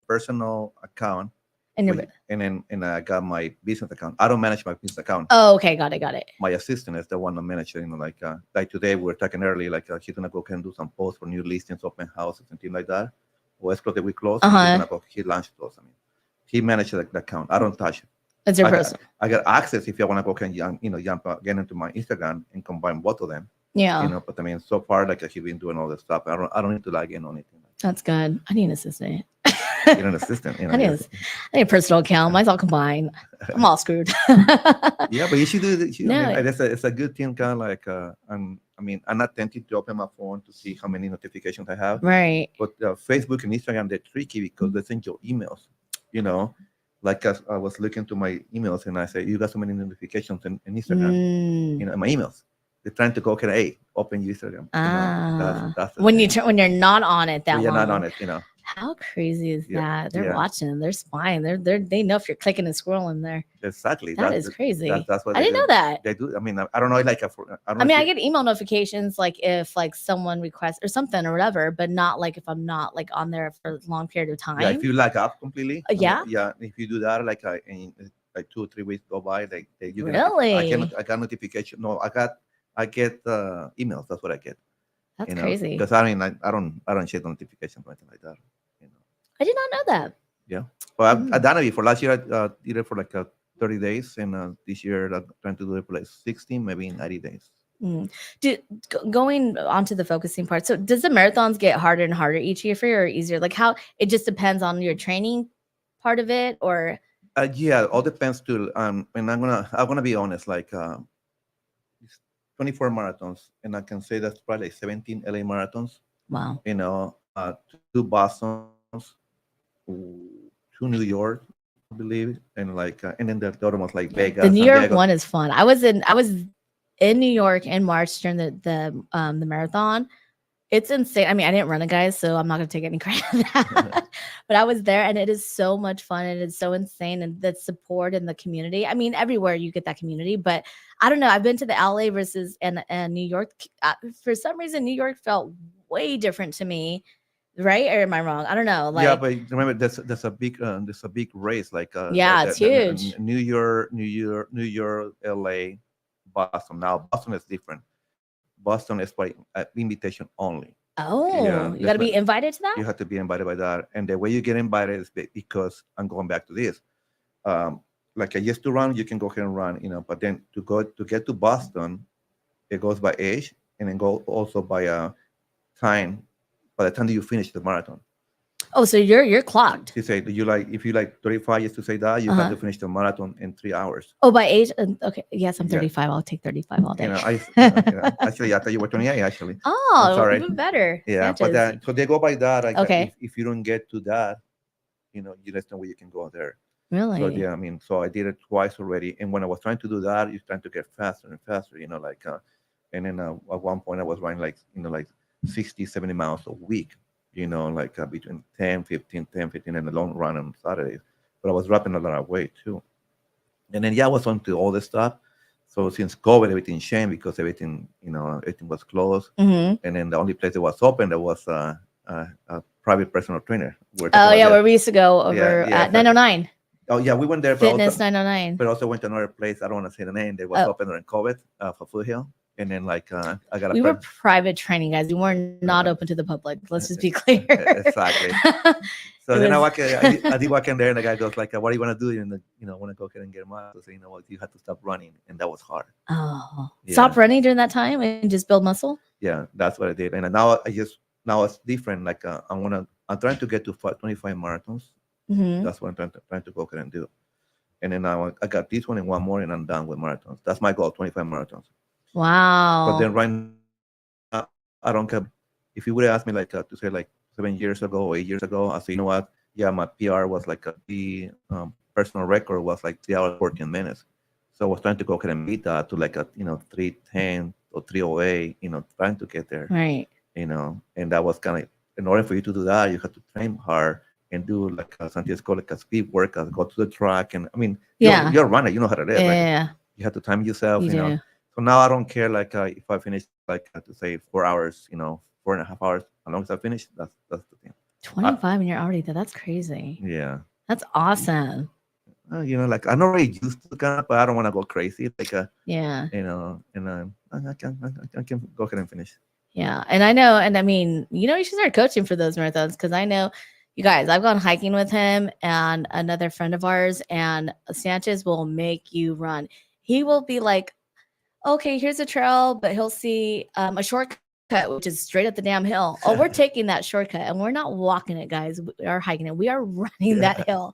Personal account, and you're and I got my business account. I don't manage my business account. oh, okay, got it. My assistant is the one that manages. Like today we were talking early. Like she's gonna go ahead and do some posts for new listings, open houses, and things like that. Or escrow that we close. He's gonna go. He launched those. I mean, he manages the account. I don't touch it. It's your personal. I got access if you want to go ahead and get into my Instagram and combine both of them. Yeah. But I mean, so far, like he's been doing all this stuff. I don't need to log in on anything. That's good. I need an assistant. You need an assistant. I need a personal account. Mine's all combined. I'm all screwed. Yeah, but you should do it. No. I mean, it's a good thing, kind of like I'm not tempted to open my phone to see how many notifications I have. Right. But Facebook and Instagram, they're tricky because they send you emails. Like I was looking to my emails and I say, you got so many notifications in Instagram. In my emails. They're trying to go, okay, hey, open your Instagram. That's when you're not on it that when you're long. not on it, How crazy is that? They're yeah. watching. They're spying. They know if you're clicking and scrolling there. Exactly. That is crazy. That's what I didn't know that. They do. I mean, I don't know. Like, I get email notifications like if like someone requests or something or whatever, but not like if I'm not like on there for a long period of time. Yeah, if you like up completely. Yeah. Yeah. If you do that, like in like 2 or 3 weeks go by, like you can. Really? I got notification. No, I get emails. That's what I get. That's crazy. Because I don't check notifications or anything like that. I did not know that. Yeah. Well, I've done it before. Last year I did it for like 30 days, and this year I'm trying to do it for like 60, maybe 90 days. Going on to the focusing part. So does the marathons get harder and harder each year for you or easier? Like how it just depends on your training part of it or yeah, all depends too. And I'm gonna be honest, like 24 marathons, and I can say that's probably like 17 LA marathons. Wow. 2 Boston's, to New York, I believe, and like and then the other one's like The Vegas. New San York Diego. one is fun. I was in New York in March during the marathon. It's insane. I mean, I didn't run it, guys, so I'm not gonna take any credit for that. But I was there, and it is so much fun, and it's so insane, and the support and the community. I mean, everywhere you get that community, but I don't know. I've been to the LA versus and New York. For some reason, New York felt way different to me, right? Or am I wrong? I don't know. Yeah, Like, but remember, there's a big race like yeah, it's huge. New York, LA, Boston. Now Boston is different. Boston is by invitation only. Yeah, Oh, you got to be invited to that. you have to be invited by that, and the way you get invited is because I'm going back to this. Um, like I used to run, you can go ahead and run, but then to get to Boston, it goes by age and then go also by time. By the time that you finish the marathon, Oh, so you're clocked. you say if you like 35 years to say that you have to Uh-huh. finish the marathon in 3 hours. Oh, by age. Okay, yes, I'm Yeah. 35. I'll take 35 all day. Actually, I thought you were 28. Actually, Oh, sorry. even better. yeah, but Sanchez. so they go by that. Like, Okay. if you don't get to that, there's no way you can go there. Really? So yeah, I mean, so I did it twice already, and when I was trying to do that, you're trying to get faster and faster, and then at one point I was running like 60, 70 miles a week, like between 10, 15, 10, 15, and a long run on Saturdays. But I was dropping a lot of weight too. And then, yeah, I was on to all this stuff. So since COVID, everything changed because everything was closed. Mm-hmm. And then the only place that was open, there was a private personal trainer. Oh yeah, where we used to go over yeah, at 909 Oh yeah, we went there, Fitness 909. but also went to another place. I don't want to say the name. That was open during COVID for Foothill. And then I got a We were private training, guys. We were not open to the public. Let's just be clear. Exactly. So It then was- I did walk in there, and the guy goes like, "What do you want to do?" And I want to go ahead and get mine. So I say, what, you have to stop running, and that was hard. Oh, Yeah. stop running during that time and just build muscle. Yeah, that's what I did. And now it's different. Like I'm trying to get to 25 marathons. Mm-hmm. That's what I'm trying to go ahead and do. And then now I got this one and one more, and I'm done with marathons. That's my goal, 25 marathons. Wow. But then right now, I don't care. If you would have asked me to say like 7 years ago or 8 years ago, I say, you know what? Yeah, my PR was like the personal record was like 3 hours 14 minutes. So I was trying to go ahead and beat that to like 3:10 or 3:08. Trying to get there. Right. And that was kind of, in order for you to do that, you have to train hard and do like Sanchez called like a speed workout, go to the track, and I mean, Yeah. you're a runner, you know how to live. Yeah. You have to time yourself, You you know. do. So now I don't care if I finish to say 4 hours, 4.5 hours. As long as I finish, that's the thing. 25 and you're already there. That's crazy. Yeah. That's awesome. I'm not really used to that, but I don't want to go crazy. Yeah. And I can go ahead and finish. Yeah. And I know, and I mean, you should start coaching for those marathons because I know, you guys, I've gone hiking with him and another friend of ours, and Sanchez will make you run. He will be like, okay, here's a trail, but he'll see a shortcut, which is straight up the damn hill. Oh, we're taking that shortcut and we're not walking it, guys. We are hiking it. We are running that hill.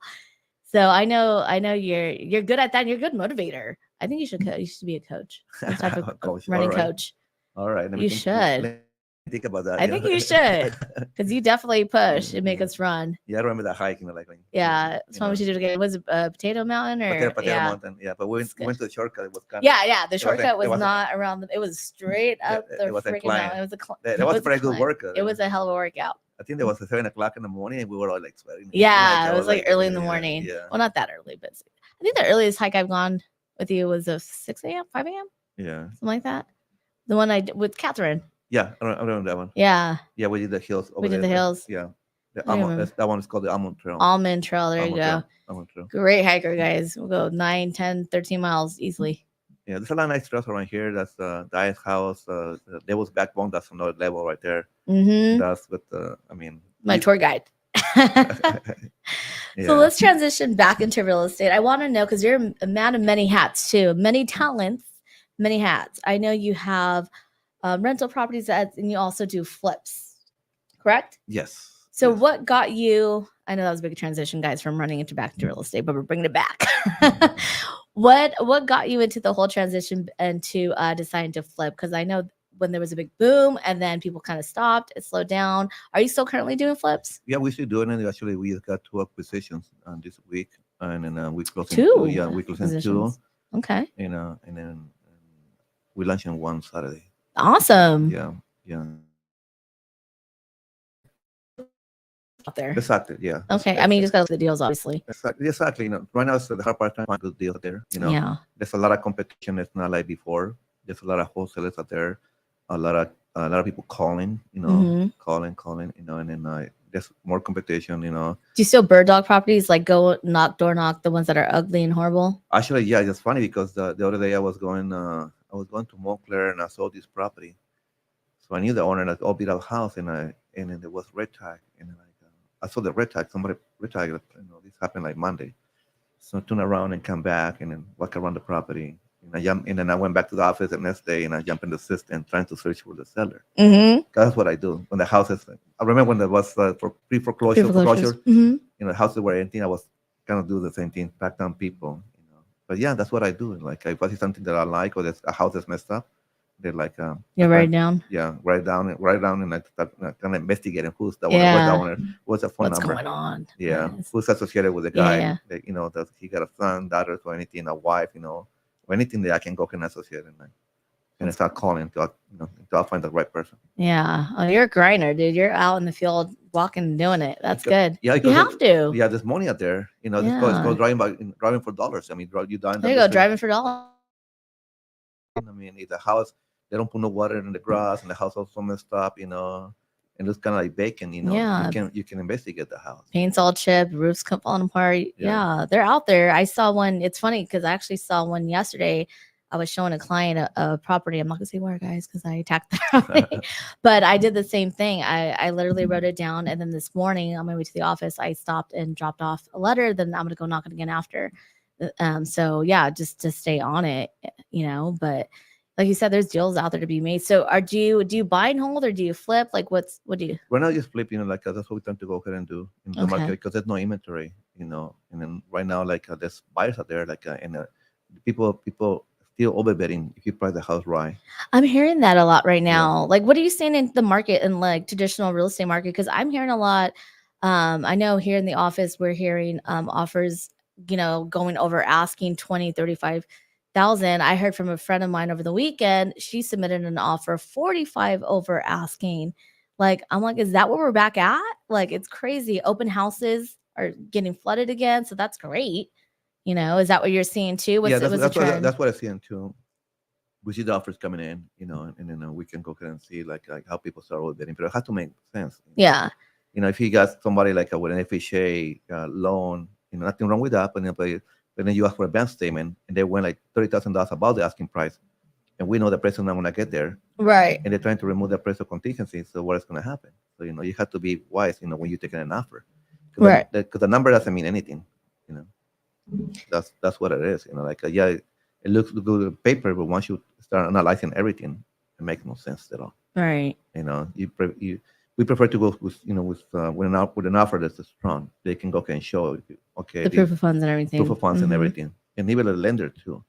So I know you're good at that. And you're a good motivator. I think you should be a coach, some type of Coach. running All right. coach. All right. You should. Let me think about that. I think you should, because you definitely push and make us run. Yeah, I remember that hiking. Yeah, it's fun. We should do it again. Was it Potato Mountain or Potato Mountain? Yeah, but we went to the shortcut. It was kind of, yeah. The was shortcut was wasn't- not around. It was straight up the it was a freaking climb. mountain. It was a That was a a very good climb. workout. It was a hell of a workout. I think there was 7 o'clock in the morning, and we were all like sweating. Yeah, it was like early in the yeah, morning. Yeah, Well, not that early, but I think the earliest hike I've gone with you was a 6 a.m., 5 a.m., yeah, something like that. The one I did with Catherine. yeah. I remember that one. Yeah, Yeah, we did the hills. we did the hills. Yeah, I remember. that one is called the Almond Trail. Almond Trail. There you go. Almond Trail. Great hiker, guys. We'll go 9, 10, 13 miles easily. Yeah, there's a lot of nice trails around here. That's the Ice House. The Devil's Backbone. That's another level right there. Mm-hmm. That's with My tour guide. Yeah. So let's transition back into real estate. I want to know, because you're a man of many hats too, many talents, many hats. I know you have rental properties and you also do flips, correct? Yes. So yes. what got you? I know that was a big transition, guys, from running into back into real estate, but we're bringing it back. What got you into the whole transition and to deciding to flip? Because I know when there was a big boom and then people kind of stopped, it slowed down. Are you still currently doing flips? Yeah, we still doing it. Actually, we just got 2 acquisitions this week, and then we closing Two 2. Yeah, we closing 2, acquisitions. Okay. and then we launching one Saturday. Awesome. Yeah, yeah. Out there. Exactly. Yeah. Okay. I mean, you just got to look at the deals, obviously. Exactly. Right now it's the hard part time find good deals out there. Yeah. There's a lot of competition. It's not like before. There's a lot of wholesalers out there. A lot of people calling. Mhm. Calling. And then there's more competition. Do you still bird dog properties, like go door knock the ones that are ugly and horrible? Actually, yeah, it's funny because the other day I was going to Montclair and I saw this property. So I knew the owner, like, beat out house, and then there was red tag, and I saw the red tag. Somebody red tag. This happened like Monday. So I turned around and come back, and then walk around the property. And then I went back to the office the next day, and I jumped in the system trying to search for the seller. Mm-hmm. That's what I do when the houses. I remember when there was for pre-foreclosure, Mm-hmm. the houses were empty. I was kind of do the same thing, track down people. But yeah, that's what I do. Like if I see something that I like, or there's a house that's messed up, they're like, you write it down. Yeah, write down, and I start kind of investigating who's the Yeah. owner, what's the phone What's number, going on? yeah, Nice. who's associated with the guy, Yeah. that, does he got a son, daughter, or anything, a wife, or anything that I can associate, and I start calling until I find the right person. Yeah. Oh, you're a grinder, dude. You're out in the field walking and doing it. That's good. Yeah, you have to. Yeah, there's money out there. Just go driving for dollars. I mean, you down. There you go, driving for dollars. I mean, it's a house. They don't put no water in the grass, and the house also messed up. And it's kind of like bacon. Yeah. You can investigate the house. Paint's all chipped, roof's falling apart. Yeah, they're out there. I saw one. It's funny because I actually saw one yesterday. I was showing a client a property. I'm not gonna say where, guys, because I attacked the property. But I did the same thing. I literally wrote it down, and then this morning on my way to the office, I stopped and dropped off a letter. Then I'm gonna go knock it again after. So yeah, just to stay on it, But like you said, there's deals out there to be made. So do you buy and hold, or do you flip? Like what do you? We're not just flipping, that's what we tend to go ahead and do in the market, because there's no inventory, And then right now, there's buyers out there, and people still overbidding if you price the house right. I'm hearing that a lot right now. Yeah. Like, what are you seeing in the market, in like traditional real estate market? Because I'm hearing a lot. I know here in the office, we're hearing offers, going over asking 20, 35,000. I heard from a friend of mine over the weekend. She submitted an offer 45 over asking. Like, I'm like, is that where we're back at? Like, it's crazy. Open houses are getting flooded again. So that's great. Is that what you're seeing too? That's what I'm seeing too. We see the offers coming in, and then we can go ahead and see like how people start bidding, but it has to make sense. Yeah. If you got somebody with an FHA loan, nothing wrong with that, but then you ask for a bank statement and they went like $30,000 above the asking price, and we know the price is not going to get there, right? And they're trying to remove the price of contingency. So what is going to happen? So you have to be wise, when you're taking an offer, right? Because the number doesn't mean anything, That's what it is, it looks good on paper, but once you start analyzing everything, it makes no sense at all. Right. We prefer to go with an offer that's strong. They can go and show the proof of funds and everything. Proof of funds and everything, and even a lender too.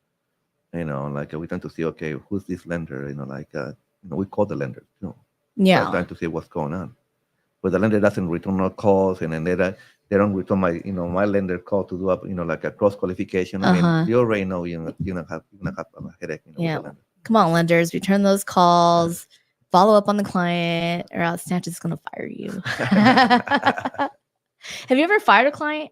We tend to see, okay, who's this lender? We call the lender too. Yeah. Trying to see what's going on, but the lender doesn't return our calls, and then they don't return my lender call to do a cross qualification. I mean, you already know you're gonna have a headache. With the lender. Come on, lenders, return those calls, follow up on the client, or else Sanchez is gonna fire you. Have you ever fired a client?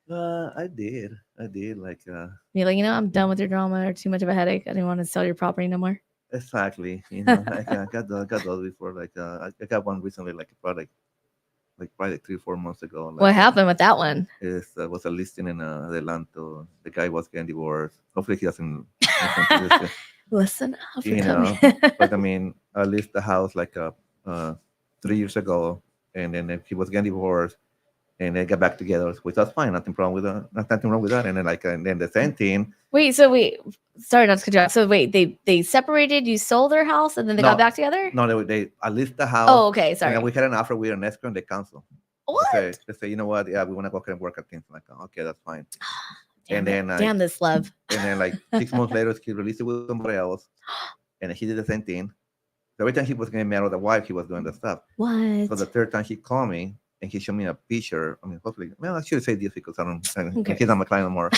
I did. You're like, I'm done with your drama, or too much of a headache. I didn't want to sell your property no more. Exactly. I got those before. I got one recently, probably 3-4 months ago. What happened with that one? It was a listing in Adelanto. The guy was getting divorced. Hopefully he doesn't listen up. But I mean, I listed the house 3 years ago, and then he was getting divorced, and they got back together, which that's fine. Nothing wrong with that. And then the same thing. Wait, sorry not to cut you off. So wait, they separated, you sold their house, and then they got back together? No, I listed the house. Oh, okay, sorry. And we had an offer with an escrow, and they canceled. What? They say, you know what? Yeah, we want to go ahead and work at things. Okay, that's fine. Damn this love. And then 6 months later, he released it with somebody else, and he did the same thing. So every time he was getting mad with the wife, he was doing the stuff. What? So the third time he called me and he showed me a picture. I mean, hopefully, well, I should say this because Okay. he's not my client anymore.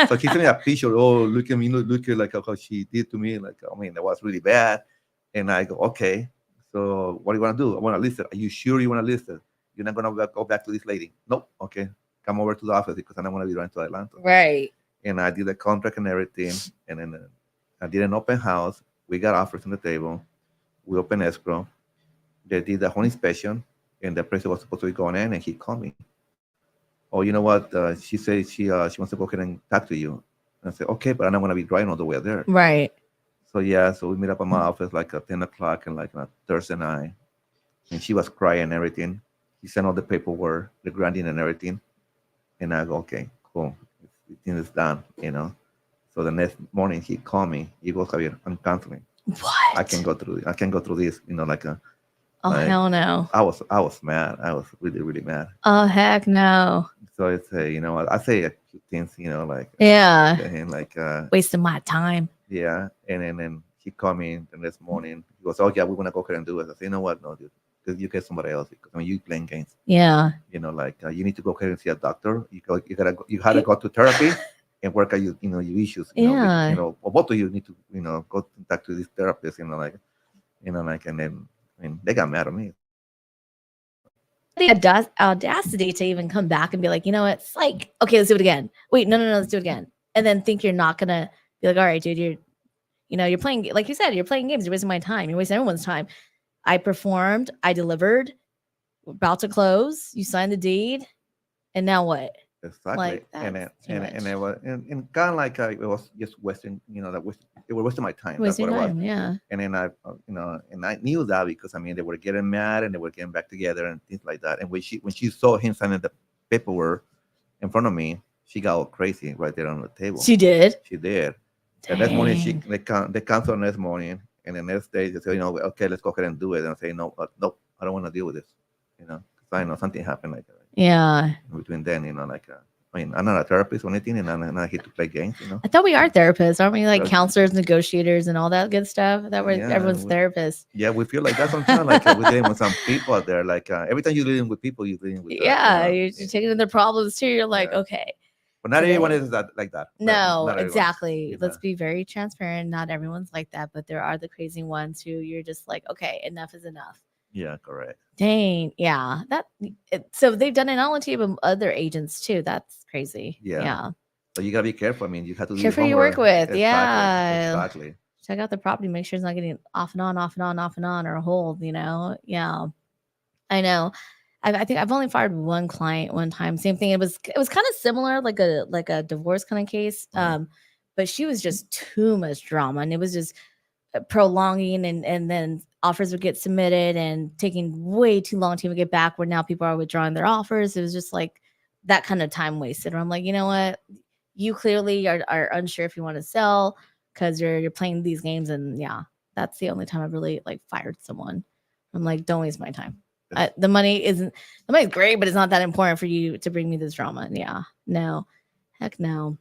So he sent me a picture. Oh, look at me, look at like how she did to me. Like, I mean, that was really bad. And I go, okay. So what do you want to do? I want to list it. Are you sure you want to list it? You're not gonna go back to this lady? Nope. Okay, come over to the office because I don't want to be running to Atlanta. Right. And I did the contract and everything. And then I did an open house. We got offers on the table. We opened escrow. They did the whole inspection, and the person was supposed to be going in, and he called me. Oh, you know what? She said she wants to go ahead and talk to you. And I said, okay, but I don't want to be driving all the way there. Right. So yeah, so we meet up at my office like at 10 o'clock and like on a Thursday night, and she was crying and everything. He sent all the paperwork, the granting and everything, and I go, okay, cool, everything is done, you know. So the next morning he called me. He goes, Javier, I'm canceling. What? I can go through. I can go through this, you know, like a. Oh, like, hell no. I was mad. I was really, really mad. Oh, heck no. So it's you know, I say a few things, you know, like Yeah. and like Wasting my time. yeah, and then he called me the next morning. He goes, "Oh yeah, we're gonna go ahead and do it." I said, "You know what? No, dude, because you get somebody else. Because I mean, you playing games. Yeah. You know, like you need to go ahead and see a doctor. You had to go to therapy and work out your issues. You know, Yeah. you know, or both of you need to go talk to this therapist. And then I mean, they got mad at me. The audacity to even come back and be like, you know what? It's like, okay, let's do it again. Wait, no, let's do it again. And then think you're not gonna be like, all right, dude, you're playing, like you said, you're playing games. You're wasting my time. You're wasting everyone's time. I performed. I delivered. We're about to close. You signed the deed, and now what? Exactly, Like, and that's too and it was and kind of like it was just wasting, it was wasting my time. That's Wasting what it was. time. Yeah. And then and I knew that because I mean they were getting mad and they were getting back together and things like that. And when she saw him signing the paperwork in front of me, she got all crazy right there on the table. She did. She did. The next morning, Dang. they canceled the next morning, and the next day they say, okay, let's go ahead and do it. And I say, no, nope, I don't want to deal with this. Because I know something happened like Yeah. between then, I mean, I'm not a therapist or anything, and I'm not here to play games, I thought we are therapists, aren't we? Like Right. counselors, negotiators, and all that good stuff. That we're Yeah, everyone's therapists. Yeah, we feel like that sometimes. Like we're dealing with some people out there. Like every time you're dealing with people, you're dealing with. Yeah, you're taking in their problems too. You're like, Yeah. okay. But not today- everyone is that like that. No, Not everyone. exactly. Yeah. Let's be very transparent. Not everyone's like that, but there are the crazy ones who you're just like, okay, enough is enough. Yeah, correct. Dang, yeah. So they've done it not only to you, but other agents too. That's crazy. Yeah. So you gotta be careful. I mean, you have to do Careful your you work homework. with. Exactly. Yeah. Exactly. Check out the property. Make sure it's not getting off and on, off and on, off and on, or hold. Yeah. I know. I think I've only fired one client one time. Same thing. It was kind of similar, like a divorce kind of case. But she was just too much drama, and it was just prolonging, and then offers would get submitted and taking way too long to even get back. Where now people are withdrawing their offers. It was just like that kind of time wasted. Where I'm like, you know what? You clearly are unsure if you want to sell because you're playing these games, and yeah, that's the only time I've really like fired someone. I'm like, don't waste my time. The money's great, but it's not that important for you to bring me this drama. Yeah, no, heck no.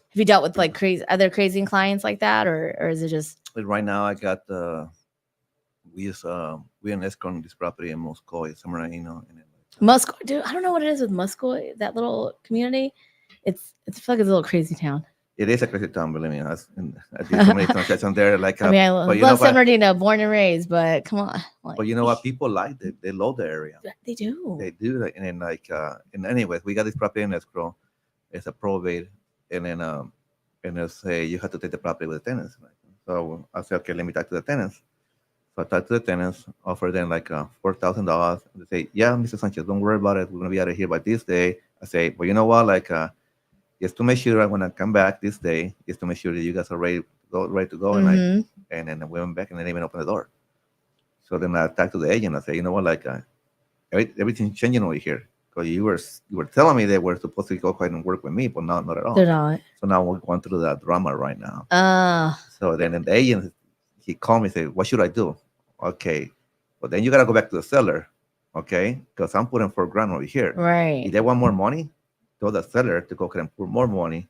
Have you dealt with like other crazy clients like that, or is it just? But right now, I got we in escrow on this property in Moscow, somewhere, And then, Moscow, dude, I don't know what it is with Moscow, that little community. It's like a little crazy town. It is a crazy town, believe me. I did so many transactions there. Like, I mean, I love San Bernardino, born and raised, but come on. Like, but you know what? People like it. They love the area. They do. They do. And then and anyways, we got this property in escrow. It's a probate, and then and they say you have to take the property with the tenants. So I said, okay, let me talk to the tenants. So I talked to the tenants, offer them like $4,000. They say, yeah, Mr. Sanchez, don't worry about it. We're gonna be out of here by this day. I say, well, you know what? Like, just to make sure I'm gonna come back this day, just to make sure that you guys are ready to go. And then we went back and they didn't even open the door. So then I talked to the agent. I said, you know what? Like, everything's changing over here. Because you were telling me they were supposed to go ahead and work with me, but not at all. They're not. So now we're going through that drama right now. So then the agent, he called me and said, what should I do? Okay. But then you got to go back to the seller. Okay. Because I'm putting $4,000 over here. Right. If they want more money, tell the seller to go ahead and put more money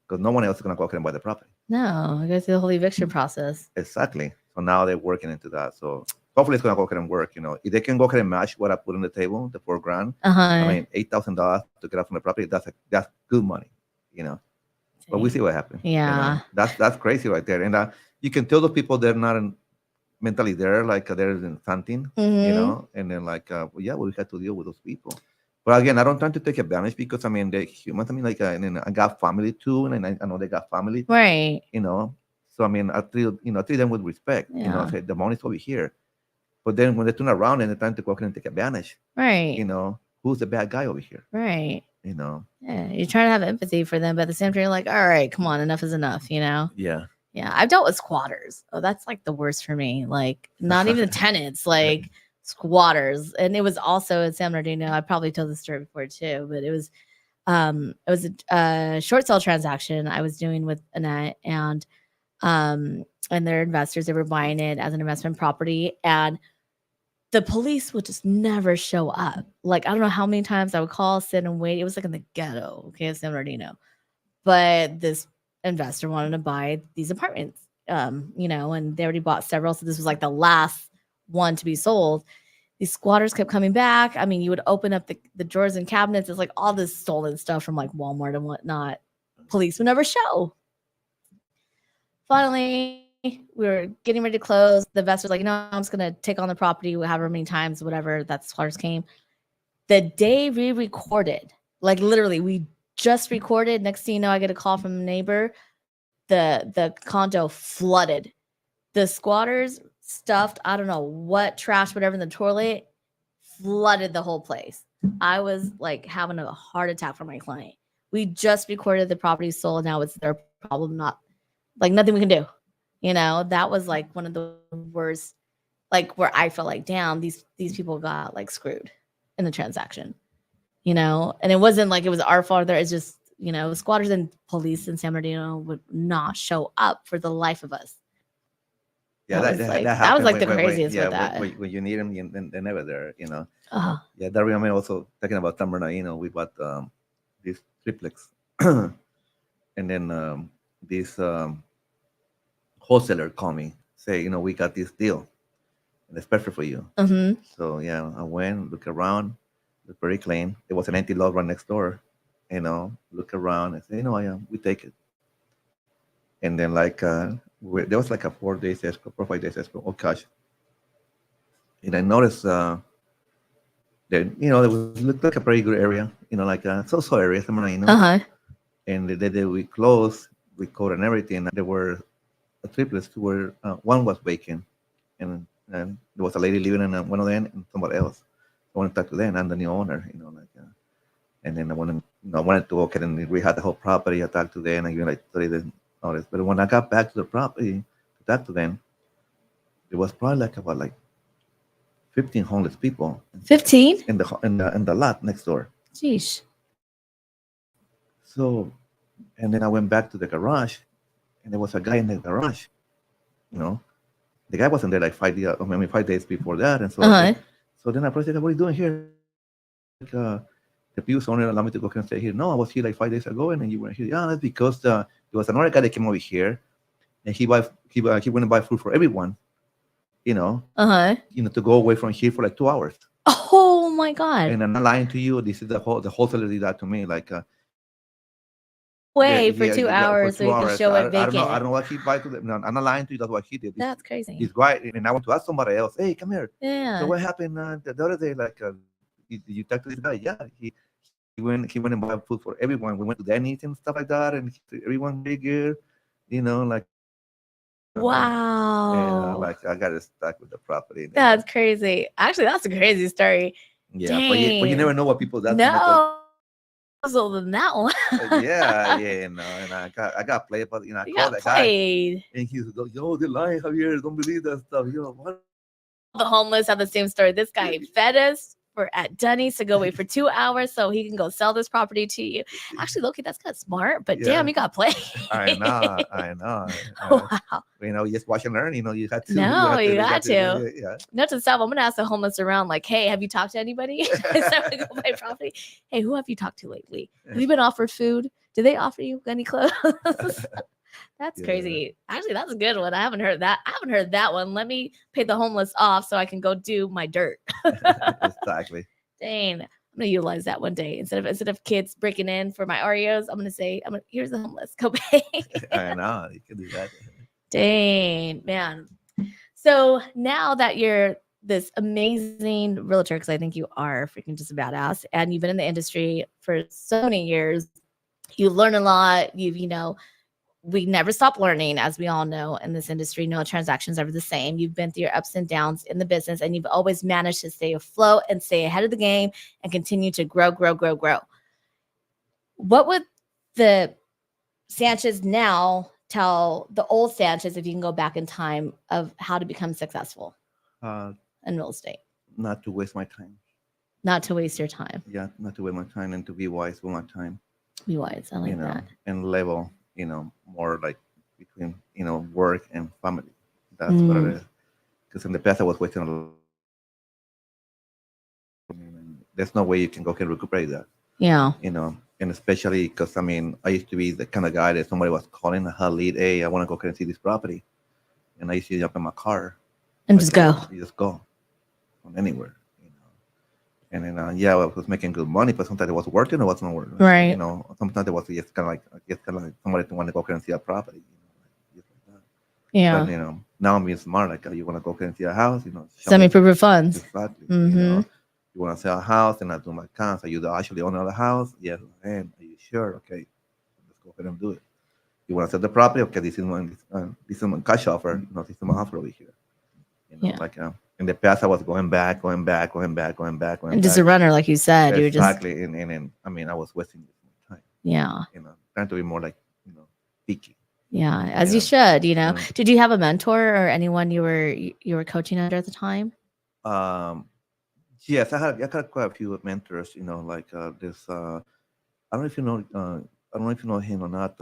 because no one else is going to go ahead and buy the property. No, it goes through the whole eviction process. Exactly. So now they're working into that. So hopefully it's gonna go ahead and work. If they can go ahead and match what I put on the table, the $4,000. Uh-huh. I mean, $8,000 to get out from the property. That's good money. But we see what happens. Yeah. That's crazy right there. And you can tell the people they're not mentally there, like they're in something, Mhm. and then we have to deal with those people. But again, I don't try to take advantage because I mean they're humans. I mean, and then I got family too, and I know they got family. Right. So I mean, I treat them with respect. I Yeah. say the money's over here. But then when they turn around and they're trying to go ahead and take advantage, Right. who's the bad guy over here? Right. Yeah, you're trying to have empathy for them, but at the same time, you're like, all right, come on, enough is enough, Yeah. Yeah, I've dealt with squatters. Oh, that's like the worst for me. Like, not even the tenants, like squatters. And it was also in San Bernardino. I probably told this story before too, but it was a short sale transaction I was doing with Annette and their investors. They were buying it as an investment property, and the police would just never show up. Like, I don't know how many times I would call, sit and wait. It was like in the ghetto, okay, San Bernardino. But this investor wanted to buy these apartments, and they already bought several. So this was like the last one to be sold. These squatters kept coming back. I mean, you would open up the drawers and cabinets. It's like all this stolen stuff from like Walmart and whatnot. Police would never show. Finally, we were getting ready to close. The investor's like, I'm just going to take on the property however many times, whatever, that the squatters came. The day we recorded, like literally, we just recorded. Next thing you know, I get a call from a neighbor. The condo flooded. The squatters stuffed, I don't know what, trash, whatever in the toilet, flooded the whole place. I was like having a heart attack for my client. We just recorded the property sold. Now it's their problem, not like nothing we can do. That was like one of the worst, like where I felt like, damn, these people got like screwed in the transaction, and it wasn't like it was our fault. It's just, squatters and police in San Bernardino would not show up for the life of us. Yeah, that was like the craziest with that. When you need them, they're never there. Oh. Yeah, that remember also talking about San Bernardino. We bought this triplex, and then this wholesaler called me, say, we got this deal, and it's perfect for you. Mm-hmm. So yeah, I went, look around, look very clean. There was an empty lot right next door. Look around and say, we take it. And then there was like a 4 days escrow, 4 or 5 days escrow, all cash. And I noticed that there looked like a pretty good area, like a so-so area, somewhere, Uh-huh. And the day we closed, we code and everything. There were triplets where one was vacant, and there was a lady living in one of them and somebody else. I wanted to talk to them and the new owner, and then I wanted to go ahead and we had the whole property. I talked to them and like 30 days notice. But when I got back to the property to talk to them, there was probably about 15 homeless people. 15 in the lot next door. Jeez. So, and then I went back to the garage, and there was a guy in the garage. The guy wasn't there like 5 days before that, and so. Uh-huh. So then I approached him, "What are you doing here?" The previous owner allowed me to go and stay here. No, I was here like 5 days ago, and then you weren't here. Yeah, that's because there was another guy that came over here, and he went and buy food for everyone. Uh-huh. To go away from here for like 2 hours. Oh my God. And I'm not lying to you. This is the wholesaler did that to me. For 2 hours so you can show it vacant. I don't know what he buy to them. No, I'm not lying to you. That's what he did. That's crazy. He's right. And I want to ask somebody else. Hey, come here. Yeah. So what happened the other day? You talked to this guy? Yeah. He went and bought food for everyone. We went to Denny's and stuff like that, and everyone very good. Wow. Yeah, I got stuck with the property. That's crazy. Actually, that's a crazy story. Yeah, but you never know what people do. No. Puzzle than that one. yeah, and I got played, but I called that played. Guy, and he's like, "Yo, they're lying, Javier. Don't believe that stuff." What? The homeless have the same story. This guy fed us at Denny's to go wait for 2 hours so he can go sell this property to you. Actually, Loki, that's kind of smart, but damn, you got played. I know. Wow. You just watch and learn. You had to. No, you got to. Yeah. Not to stop. I'm gonna ask the homeless around, like, hey, have you talked to anybody? So we go buy property. Hey, who have you talked to lately? Have you been offered food? Did they offer you any clothes? That's Yeah. crazy. Actually, that's a good one. I haven't heard that. I haven't heard that one. Let me pay the homeless off so I can go do my dirt. Exactly. Dang. I'm gonna utilize that one day. Instead of kids breaking in for my Oreos, I'm gonna say, here's the homeless. Go pay. I know you can do that. Dang, man. So now that you're this amazing realtor, because I think you are freaking just a badass, and you've been in the industry for so many years, you learn a lot. We never stop learning, as we all know in this industry. No transactions ever the same. You've been through your ups and downs in the business, and you've always managed to stay afloat and stay ahead of the game and continue to grow, grow, grow, grow. What would the Sanchez now tell the old Sanchez, if you can go back in time, of how to become successful Uh, in real estate? not to waste my time. Not to waste your time. Yeah, not to waste my time and to be wise with my time. Be wise. I like you know, that. and level, more like between, work and family. That's what it is. Because in the past I was wasting a lot. There's no way you can go and recuperate that, Yeah. and especially because, I used to be the kind of guy that somebody was calling a lead, hey, I want to go and see this property. And I used to jump in my car. And just go. You just go from anywhere. And then, I was making good money, but sometimes it was working or it wasn't working. Right. Sometimes it was just kind of like somebody to want to go and see a property. Just like that. Yeah. But, now I'm being smart. Like, you want to go and see a house, Semi-proof funds. Exactly. Mhm. You want to sell a house and I do my accounts. Are you actually owner the house? Yes, I am. Are you sure? Okay, let's go ahead and do it. You want to sell the property? Okay, this is my cash offer. This is my offer over here. Yeah. Like, in the past, I was going back. And just a runner, like you said. You were just Exactly. And I was wasting my time. Yeah. Trying to be more like, picky. Yeah, as you Yeah. should. Did you have a mentor or anyone you were coaching under at the time? Yes, I had quite a few mentors. Like this. I don't know if you know. I don't know if you know him or not.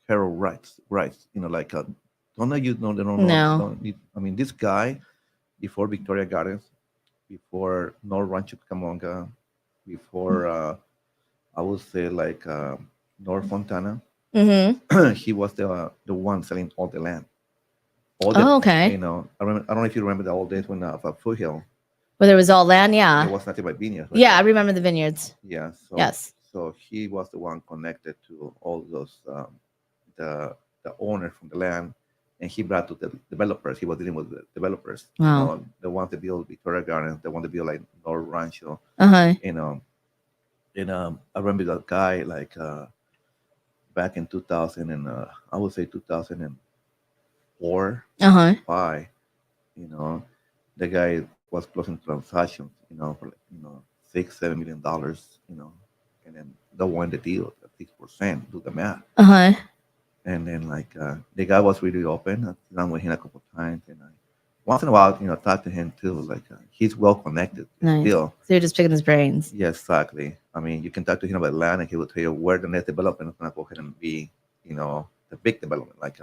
Harold Rice. Rice. Like. Don't know you know. They don't know. No. This guy before Victoria Gardens, before North Rancho Camonga, before I would say like North Fontana. Mm-hmm. He was the one selling all the land. Okay. I don't know if you remember the old days when for Foothill. Where there was all land, yeah. There was nothing but vineyards. Yeah, I remember the vineyards. Yeah. So, yes. So he was the one connected to all those the owner from the land, and he brought to the developers. He was dealing with the developers. Wow. The ones that build Victoria Gardens, the one that build like North Rancho. Uh-huh. And I remember that guy like back in 2000 and I would say 2004, 5. The guy was closing transactions, for like, $6-7 million, and then they won the deal at 6%. Do the math. Uh-huh. And then like the guy was really open. I sat down with him a couple of times, and once in a while, talk to him too. Like he's well connected still. So you're just picking his brains. Yeah, exactly. You can talk to him about land, and he will tell you where the next development is going to go ahead and be. The big development like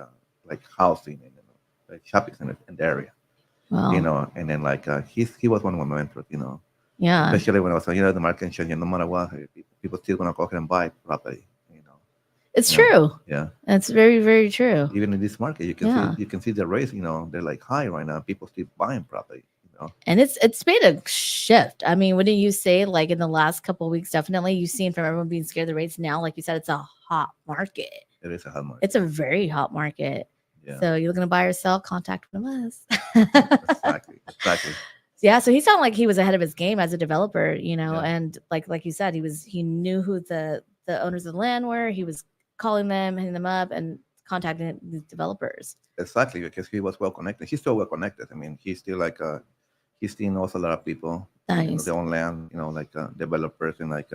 housing and like shopping centers in the area. Wow. And then like he was one of my mentors. Yeah. Especially when I was the market changing. No matter what, people still going to go ahead and buy property. It's true. Yeah. That's very, very true. Even in this market, you can see the rates, they're like high right now. People still buying property, And it's made a shift. Wouldn't you say like in the last couple of weeks, definitely you've seen from everyone being scared of the rates now, like you said, it's a hot market. It is a hot market. It's a very hot market. Yeah. So you're looking to buy or sell, contact one of us. Exactly. Yeah, so he sounded like he was ahead of his game as a developer, and like you said, he knew who the owners of the land were. He was calling them, hitting them up, and contacting these developers. Exactly, because he was well connected. He's still well connected. He's still like he still knows a lot of people. Nice. Their own land, like developers, and like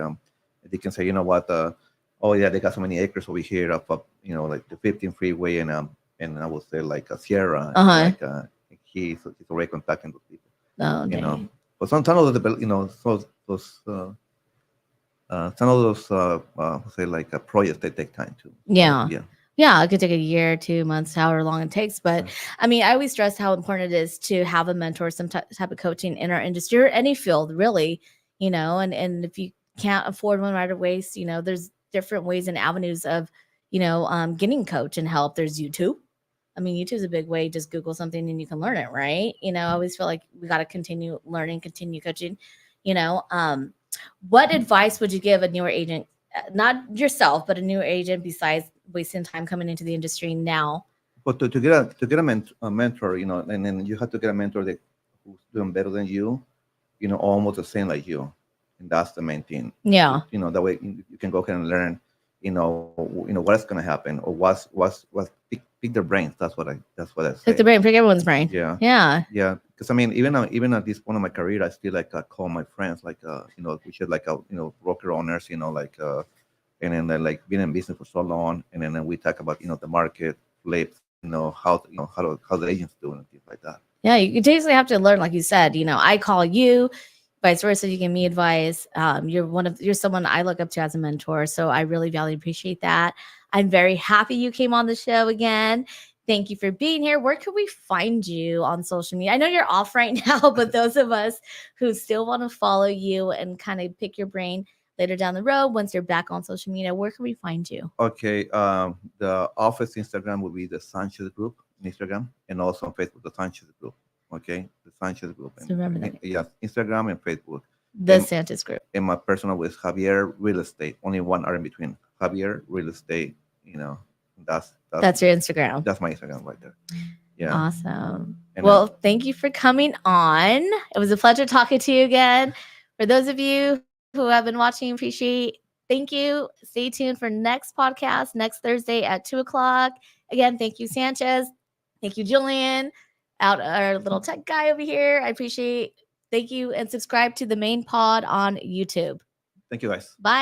they can say, what, oh yeah, they got so many acres over here up, like the 15 freeway, and I would say like a Sierra. Like he's already contacting those people. Oh, dang. But some of those some of those say like projects, they take time too. Yeah. Yeah. It could take a year, 2 months, however long it takes. But I always stress how important it is to have a mentor, some type of coaching in our industry or any field, really. And if you can't afford one right away, there's different ways and avenues of getting coach and help. There's YouTube. I mean, YouTube's a big way. Just Google something and you can learn it, right? I always feel like we got to continue learning, continue coaching. What advice would you give a newer agent, not yourself, but a newer agent, besides wasting time coming into the industry now? But to get a mentor, and then you have to get a mentor that who's doing better than you, almost the same like you, and that's the main thing. Yeah. That way you can go ahead and learn, what's going to happen, or what's pick their brains. That's what I say. Pick the brain, pick everyone's brain. Yeah. Yeah. Yeah. Because I mean, even at this point of my career, I still call my friends, we should broker owners, and then like being in business for so long, and then we talk about the market, flips, how the agents doing and things like that. Yeah, you basically have to learn, like you said. I call you, vice versa. You give me advice. You're someone I look up to as a mentor, so I really value appreciate that. I'm very happy you came on the show again. Thank you for being here. Where can we find you on social media? I know you're off right now, but those of us who still want to follow you and kind of pick your brain later down the road, once you're back on social media, where can we find you? Okay, the office Instagram will be the Sanchez Group on Instagram, and also on Facebook, the Sanchez Group. Okay, the Sanchez Group. So remember that. Yeah, Instagram and Facebook. The Sanchez Group. And my personal was Javier Real Estate. Only one R in between. Javier Real Estate. That's your Instagram. That's my Instagram right there. Yeah. Awesome. Well, thank you for coming on. It was a pleasure talking to you again. For those of you who have been watching, appreciate. Thank you. Stay tuned for next podcast next Thursday at 2:00. Again, thank you, Sanchez. Thank you, Julian. Out our little tech guy over here. I appreciate. Thank you, and subscribe to the Mainpod on YouTube. Thank you, guys. Bye.